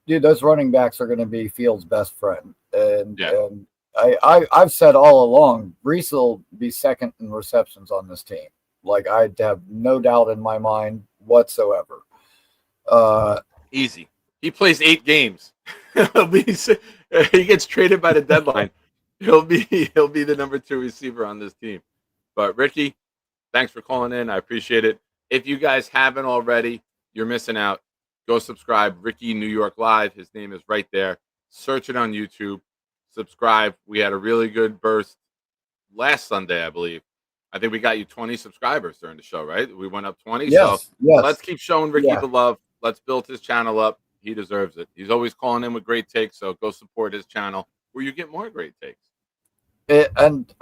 dude, those running backs are going to be Fields' best friend. And Yeah. and I've said all along, Reese will be second in receptions on this team. Like I have no doubt in my mind whatsoever. Easy. He plays 8 games. He gets traded by the deadline. He'll be the number 2 receiver on this team. But Ricky, thanks for calling in. I appreciate it. If you guys haven't already, you're missing out. Go subscribe. Ricky New York Live. His name is right there. Search it on YouTube. Subscribe. We had a really good burst last Sunday, I believe. I think we got you 20 subscribers during the show, right? We went up 20. So Yes, let's keep showing Ricky yeah. the love. Let's build his channel up. He deserves it. He's always calling in with great takes. So go support his channel where you get more great takes. And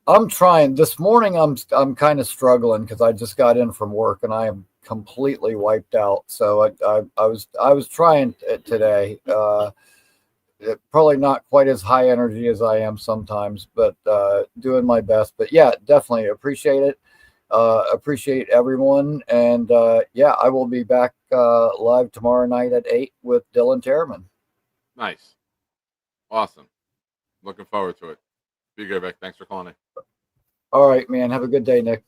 I'm trying. This morning I'm kind of struggling because I just got in from work and I am completely wiped out. So I was trying today. Probably not quite as high energy as I am sometimes, but doing my best. But yeah, definitely appreciate it. Appreciate everyone, and yeah, I will be back live tomorrow night at 8 with Dylan Terriman. Nice. Awesome. Looking forward to it. Be good, Rick. Thanks for calling in. All right, man. Have a good day, Nick.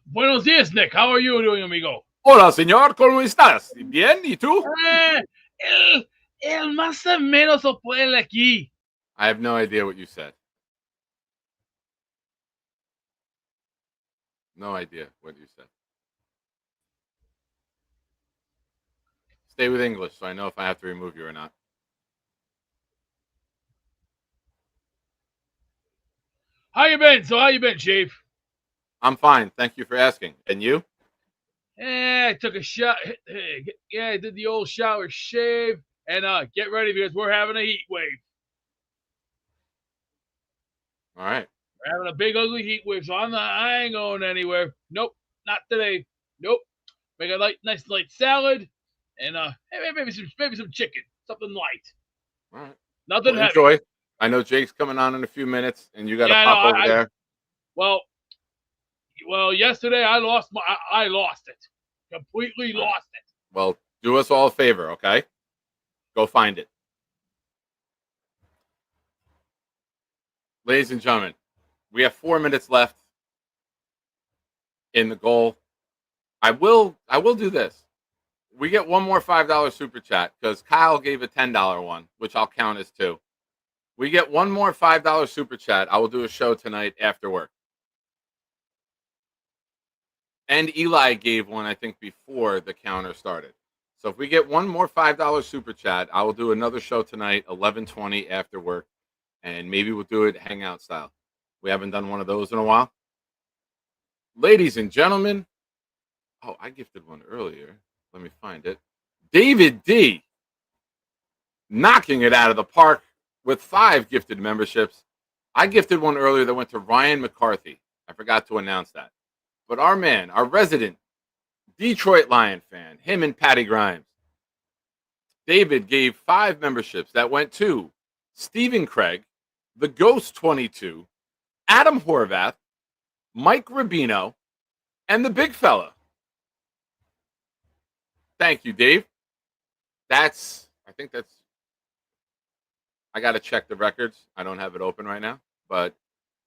Buenos dias, Nick. How are you doing, amigo? Hola, señor. ¿Cómo estás? Bien. ¿Y tú? El más o menos por aquí. I have no idea what you said. No idea what you said. Stay with English so I know if I have to remove you or not. How you been? So how you been, Chief? I'm fine. Thank you for asking. And you? I took a shot. Yeah, I did the old shower shave. And get ready because we're having a heat wave. All right. We're having a big ugly heat wave, so I ain't going anywhere. Nope, not today. Nope. Make a nice light salad, and maybe some chicken, something light. All right. Nothing Well, heavy. enjoy. I know Jake's coming on in a few minutes, and you got to Yeah, pop over there. Well, yesterday I lost it. Completely lost it. Well, do us all a favor, okay? Go find it. Ladies and gentlemen, we have 4 minutes left in the goal. I will do this. We get one more $5 super chat because Kyle gave a $10 one, which I'll count as 2. We get one more $5 super chat. I will do a show tonight after work. And Eli gave one, I think, before the counter started. So if we get one more $5 super chat, I will do another show tonight, 11:20 after work, and maybe we'll do it hangout style. We haven't done one of those in a while. Ladies and gentlemen, oh, I gifted one earlier. Let me find it. David D. knocking it out of the park with 5 gifted memberships. I gifted one earlier that went to Ryan McCarthy. I forgot to announce that. But our man, our resident Detroit Lion fan, him and Patty Grimes, David gave 5 memberships that went to Stephen Craig, the Ghost 22, Adam Horvath, Mike Rubino, and the big fella. Thank you, Dave. I got to check the records. I don't have it open right now, but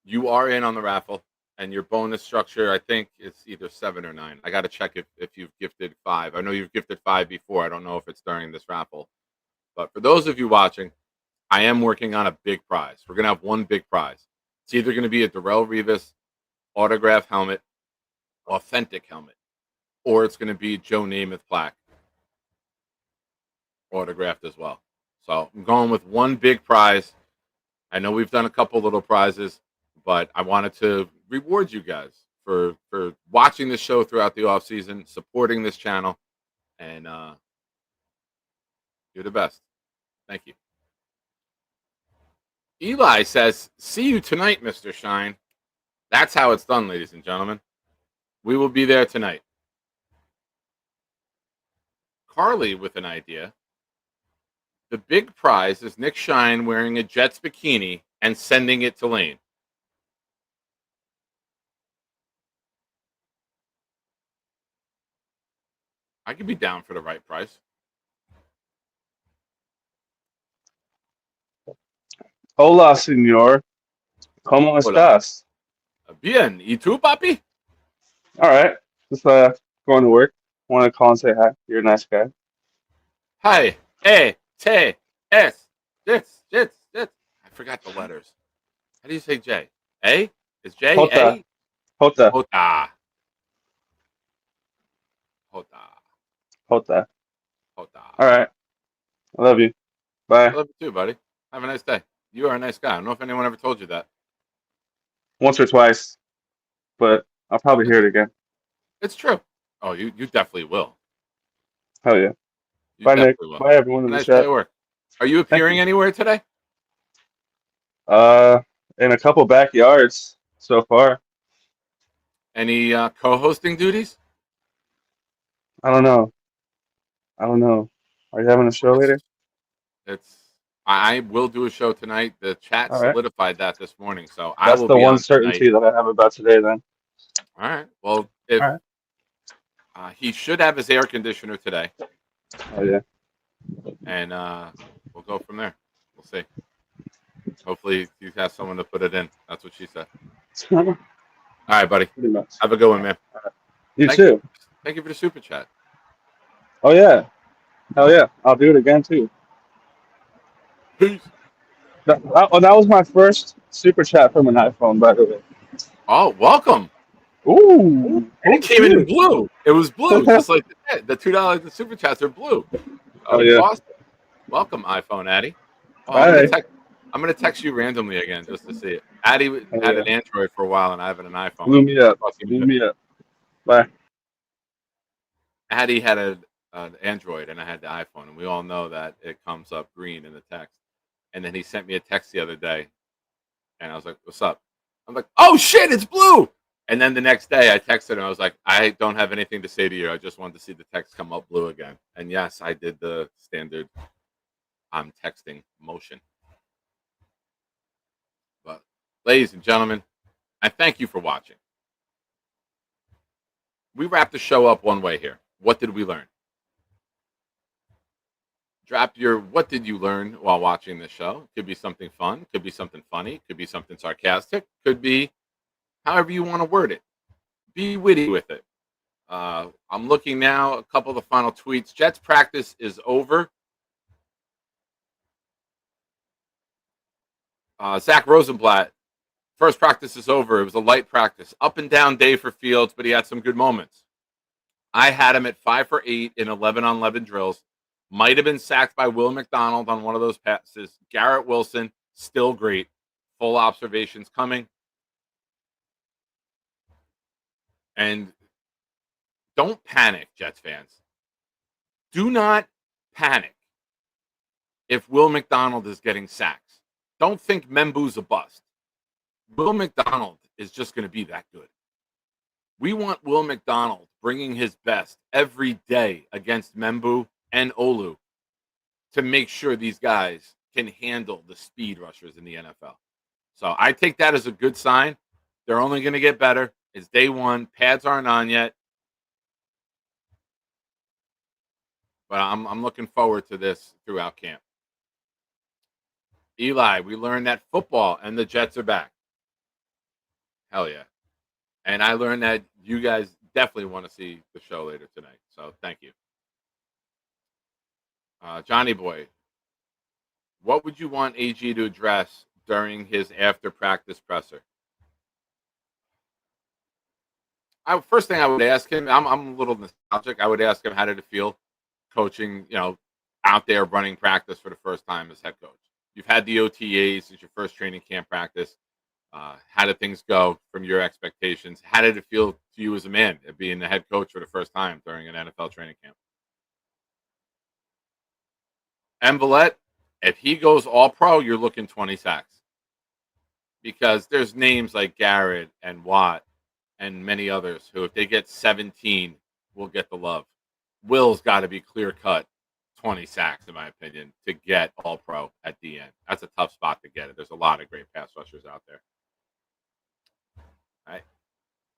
you are in on the raffle, and your bonus structure, I think, is either 7 or 9. I got to check if you've gifted 5. I know you've gifted 5 before. I don't know if it's during this raffle. But for those of you watching, I am working on a big prize. We're going to have one big prize. It's either going to be a Darrell Revis autograph helmet, authentic helmet, or it's going to be Joe Namath plaque, autographed as well. So I'm going with one big prize. I know we've done a couple little prizes, but I wanted to reward you guys for watching this show throughout the off season, supporting this channel, and you're the best. Thank you. Eli says, "See you tonight, Mr. Shine." That's how it's done, ladies and gentlemen. We will be there tonight. Carly with an idea. The big prize is Nick Shine wearing a Jets bikini and sending it to Lane. I could be down for the right price. Hola, señor. ¿Cómo Hola. estás? Bien. ¿Y tú, papi? All right. Just going to work. Want to call and say hi. You're a nice guy. Hi. A. T. S. Jits. I forgot the letters. How do you say J? A? Is J Jota. A? Jota. Hota. Hota. Jota. Hota. All right. I love you. I Bye. love you too, buddy. Have a nice day. You are a nice guy. I don't know if anyone ever told you that. Once or twice, but I'll probably hear it again. It's true. Oh, you definitely will. Hell yeah. You Bye, Nick. definitely will. Bye, everyone Have in a the nice day at chat. work. Are you Thank appearing you. anywhere today? In a couple backyards so far. Any co-hosting duties? I don't know. I don't know. Are you having a show It's later? it's. I will do a show tonight. The chat All right. solidified that this morning, so I That's will the be one on tonight. certainty that I have about today, then. All right. Well, if All right. he should have his air conditioner today, Oh, yeah. and we'll go from there. We'll see. Hopefully, he has someone to put it in. That's what she said. All right, buddy. Pretty much. Have a good one, man. You Thank too. you. Thank you for the super chat. Oh, yeah. Hell yeah. I'll do it again, too. Peace. That was my first super chat from an iPhone, by the way. Oh, welcome. Ooh. And it Oh, came in shit. blue. It was blue, just like the $2 the super chats are blue. Oh, Oh, yeah. awesome. Welcome, iPhone Addy. Oh, Bye. I'm gonna text you randomly again just to see it. Addy Oh, had yeah. an Android for a while, and I have an iPhone. Blew me up. Fucking Blew me up. Bye. Addy had an Android, and I had the iPhone, and we all know that it comes up green in the text. And then he sent me a text the other day, and I was like, "What's up?" I'm like, "Oh shit, it's blue!" And then the next day, I texted him. I was like, "I don't have anything to say to you. I just wanted to see the text come up blue again." And yes, I did the standard I'm texting motion. But, ladies and gentlemen, I thank you for watching. We wrap the show up one way here. What did we learn? Drop your what did you learn while watching this show? Could be something fun, could be something funny, could be something sarcastic, could be however you want to word it. Be witty with it. I'm looking now, a couple of the final tweets. Jets practice is over. Zach Rosenblatt, first practice is over. It was a light practice. Up and down day for Fields, but he had some good moments. I had him at 5 for 8 in 11 on 11 drills. Might have been sacked by Will McDonald on one of those passes. Garrett Wilson, still great. Full observations coming. And don't panic, Jets fans. Do not panic if Will McDonald is getting sacks. Don't think Membu's a bust. Will McDonald is just going to be that good. We want Will McDonald bringing his best every day against Membu and Olu to make sure these guys can handle the speed rushers in the NFL. So I take that as a good sign. They're only going to get better. It's day one. Pads aren't on yet. But I'm looking forward to this throughout camp. Eli, we learned that football and the Jets are back. Hell yeah. And I learned that you guys definitely want to see the show later tonight. So thank you. Johnny Boy, what would you want AG to address during his after practice presser? First thing I would ask him, I'm a little nostalgic. I would ask him, how did it feel coaching, out there running practice for the first time as head coach? You've had the OTAs, it's your first training camp practice. How did things go from your expectations? How did it feel to you as a man being the head coach for the first time during an NFL training camp? And Villette, if he goes all pro, you're looking 20 sacks. Because there's names like Garrett and Watt and many others who, if they get 17, will get the love. Will's got to be clear cut 20 sacks, in my opinion, to get all pro at the end. That's a tough spot to get it. There's a lot of great pass rushers out there.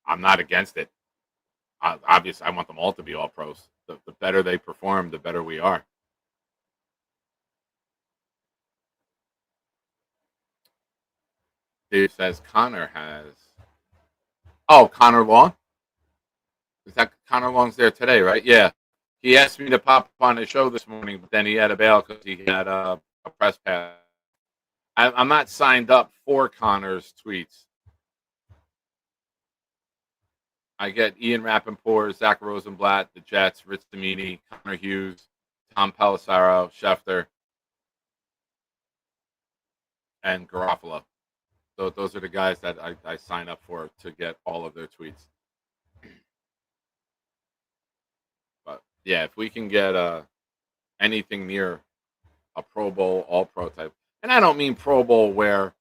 I'm not against it. Obviously, I want them all to be all pros. The better they perform, the better we are. Dave says Connor has. Oh, Connor Long? Is that Connor Long's there today, right? Yeah. He asked me to pop up on his show this morning, but then he had to bail because he had a press pass. I'm not signed up for Connor's tweets. I get Ian Rappaport, Zach Rosenblatt, the Jets, Rich Domini, Connor Hughes, Tom Pelissaro, Schefter, and Garofalo. So those are the guys that I sign up for to get all of their tweets. But yeah, if we can get anything near a Pro Bowl, all pro type, and I don't mean Pro Bowl where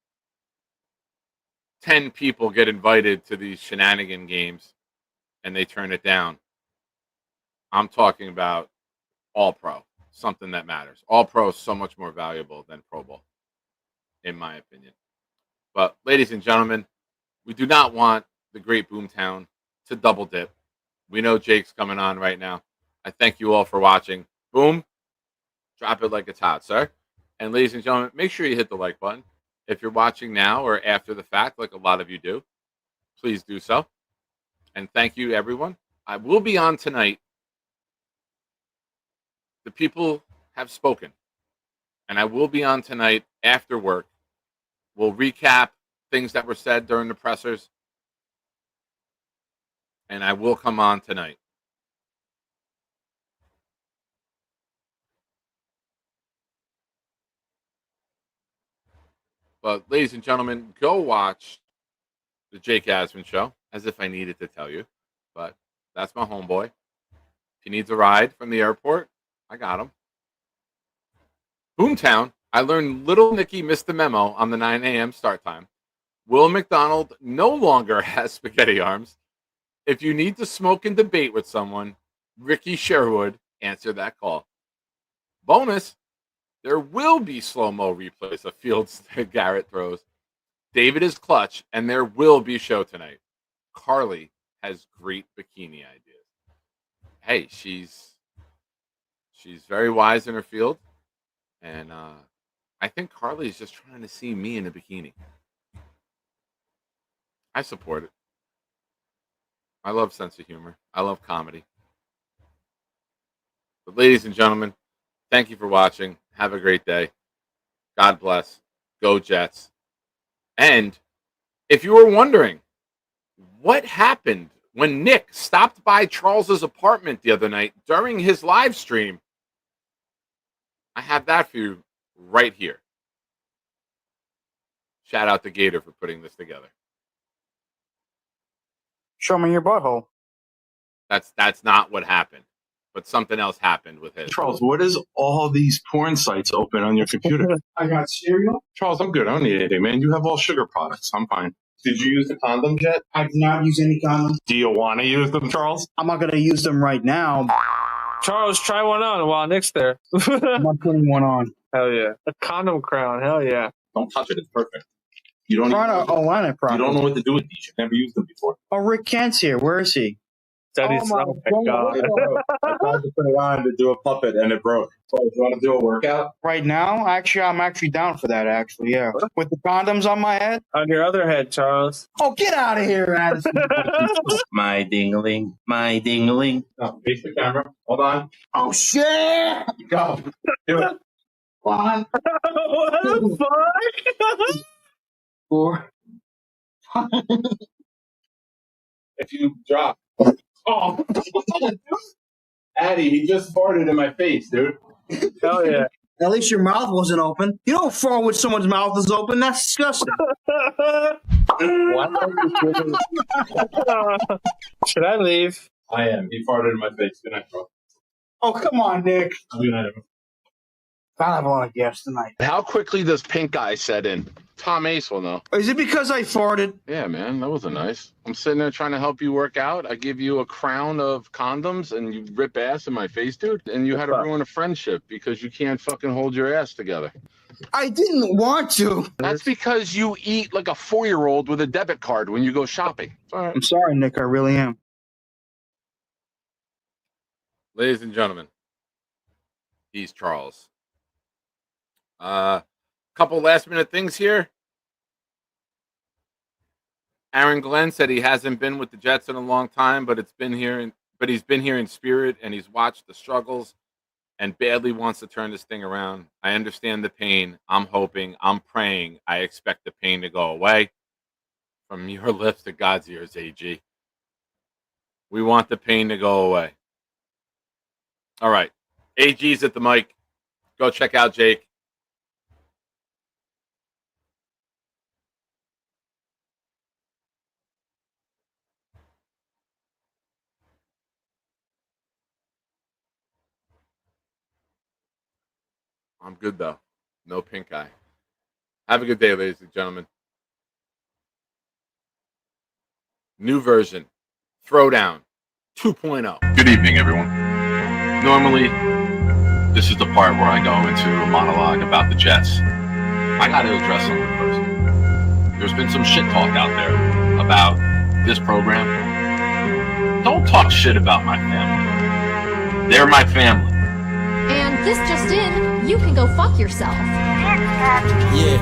10 people get invited to these shenanigan games and they turn it down. I'm talking about all pro, something that matters. All pro is so much more valuable than Pro Bowl, in my opinion. But ladies and gentlemen, we do not want the great Boomtown to double dip. We know Jake's coming on right now. I thank you all for watching. Boom, drop it like it's hot, sir. And ladies and gentlemen, make sure you hit the like button. If you're watching now or after the fact, like a lot of you do, please do so. And thank you, everyone. I will be on tonight. The people have spoken. And I will be on tonight after work. We'll recap things that were said during the pressers. And I will come on tonight. But ladies and gentlemen, go watch the Jake Asman show, as if I needed to tell you. But that's my homeboy. If he needs a ride from the airport, I got him. Boomtown, I learned Little Nicky missed the memo on the 9 a.m. start time. Will McDonald no longer has spaghetti arms. If you need to smoke and debate with someone, Ricky Sherwood answer that call. Bonus, there will be slow-mo replays of fields that Garrett throws. David is clutch, and there will be show tonight. Carly has great bikini ideas. Hey, she's very wise in her field, and I think Carly is just trying to see me in a bikini. I support it. I love sense of humor. I love comedy. But ladies and gentlemen, thank you for watching. Have a great day. God bless. Go Jets. And if you were wondering what happened when Nick stopped by Charles's apartment the other night during his live stream, I have that for you right here. Shout out to Gator for putting this together. Show me your butthole. That's not what happened, but something else happened with his. Charles, what is all these porn sites open on your computer? I got cereal. Charles, I'm good. I don't need anything, man. You have all sugar products. I'm fine. Did you use the condoms yet? I did not use any condoms. Do you want to use them, Charles? I'm not going to use them right now. Charles, try one on while Nick's there. I'm not putting one on. Hell yeah. A condom crown. Hell yeah. Don't touch it. It's perfect. You don't Trying even to align it you properly. don't know what to do with these. You've never used them before. Oh, Rick Kent's here. Where is he? Daddy's, my God. I tried to put it on to do a puppet and it broke. So, do you want to do a workout? Right now? Actually, I'm actually down for that, actually, yeah. With the condoms on my head? on your other head, Charles. Oh, get out of here, Addison. My dingling, my dingling. No, face the camera. Hold on. Oh, shit! Go. Do it. 1, What the fuck? 4. If you drop. Oh. Addie, he just farted in my face, dude. Hell yeah. At least your mouth wasn't open. You don't fall when someone's mouth is open. That's disgusting. Should I leave? I am. He farted in my face. Good night, bro. Oh, come on, Nick. Good night, everyone. I have a lot of guests tonight. How quickly does pink eye set in? Tom Ace will know. Is it because I farted? Yeah, man, that wasn't nice. I'm sitting there trying to help you work out. I give you a crown of condoms and you rip ass in my face, dude. And you had to ruin a friendship because you can't fucking hold your ass together. I didn't want to. That's because you eat like a 4-year-old with a debit card when you go shopping. It's all right. I'm sorry, Nick. I really am. Ladies and gentlemen, he's Charles. Couple last minute things here. Aaron Glenn said he hasn't been with the Jets in a long time, but he's been here in spirit, and he's watched the struggles and badly wants to turn this thing around. I understand the pain. I'm hoping, I'm praying. I expect the pain to go away. From your lips to God's ears, AG. We want the pain to go away. All right. AG's at the mic. Go check out Jake. I'm good, though. No pink eye. Have a good day, ladies and gentlemen. New version. Throwdown 2.0. Good evening, everyone. Normally, this is the part where I go into a monologue about the Jets. I got to address something first. There's been some shit talk out there about this program. Don't talk shit about my family. They're my family. And this just in, you can go fuck yourself. Yeah,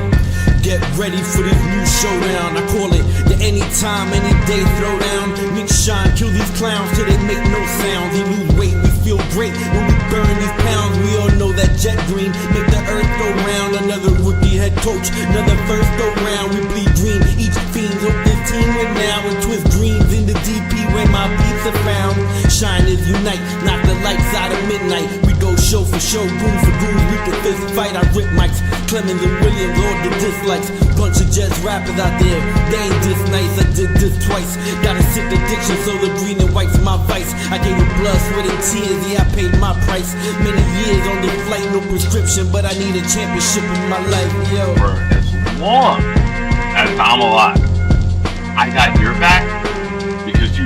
get ready for this new showdown. I call it the anytime, any day throwdown. Nick Shine, kill these clowns till they make no sound. They lose weight, we feel great when we burn these pounds. We all know that jet green make the earth go round. Another rookie head coach, another first go round. We bleed green, each fiend hope this team win now. And twist greens in the DP when my beats are found. Shine is unite, knock the lights out of midnight. We go show for show, goon for goon. We can fist fight, I rip mics. Clemens and Williams, all the dislikes. Bunch of Jets rappers out there, they ain't this nice. I did this twice. Got a sick addiction, so the green and white's my vice. I gave it blood, sweat, and tears. Yeah, I paid my price. Many years on this flight, no prescription, but I need a championship in my life, yo. For as long as I'm alive, I got your back because you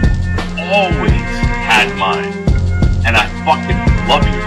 always had mine. And I fucking love you.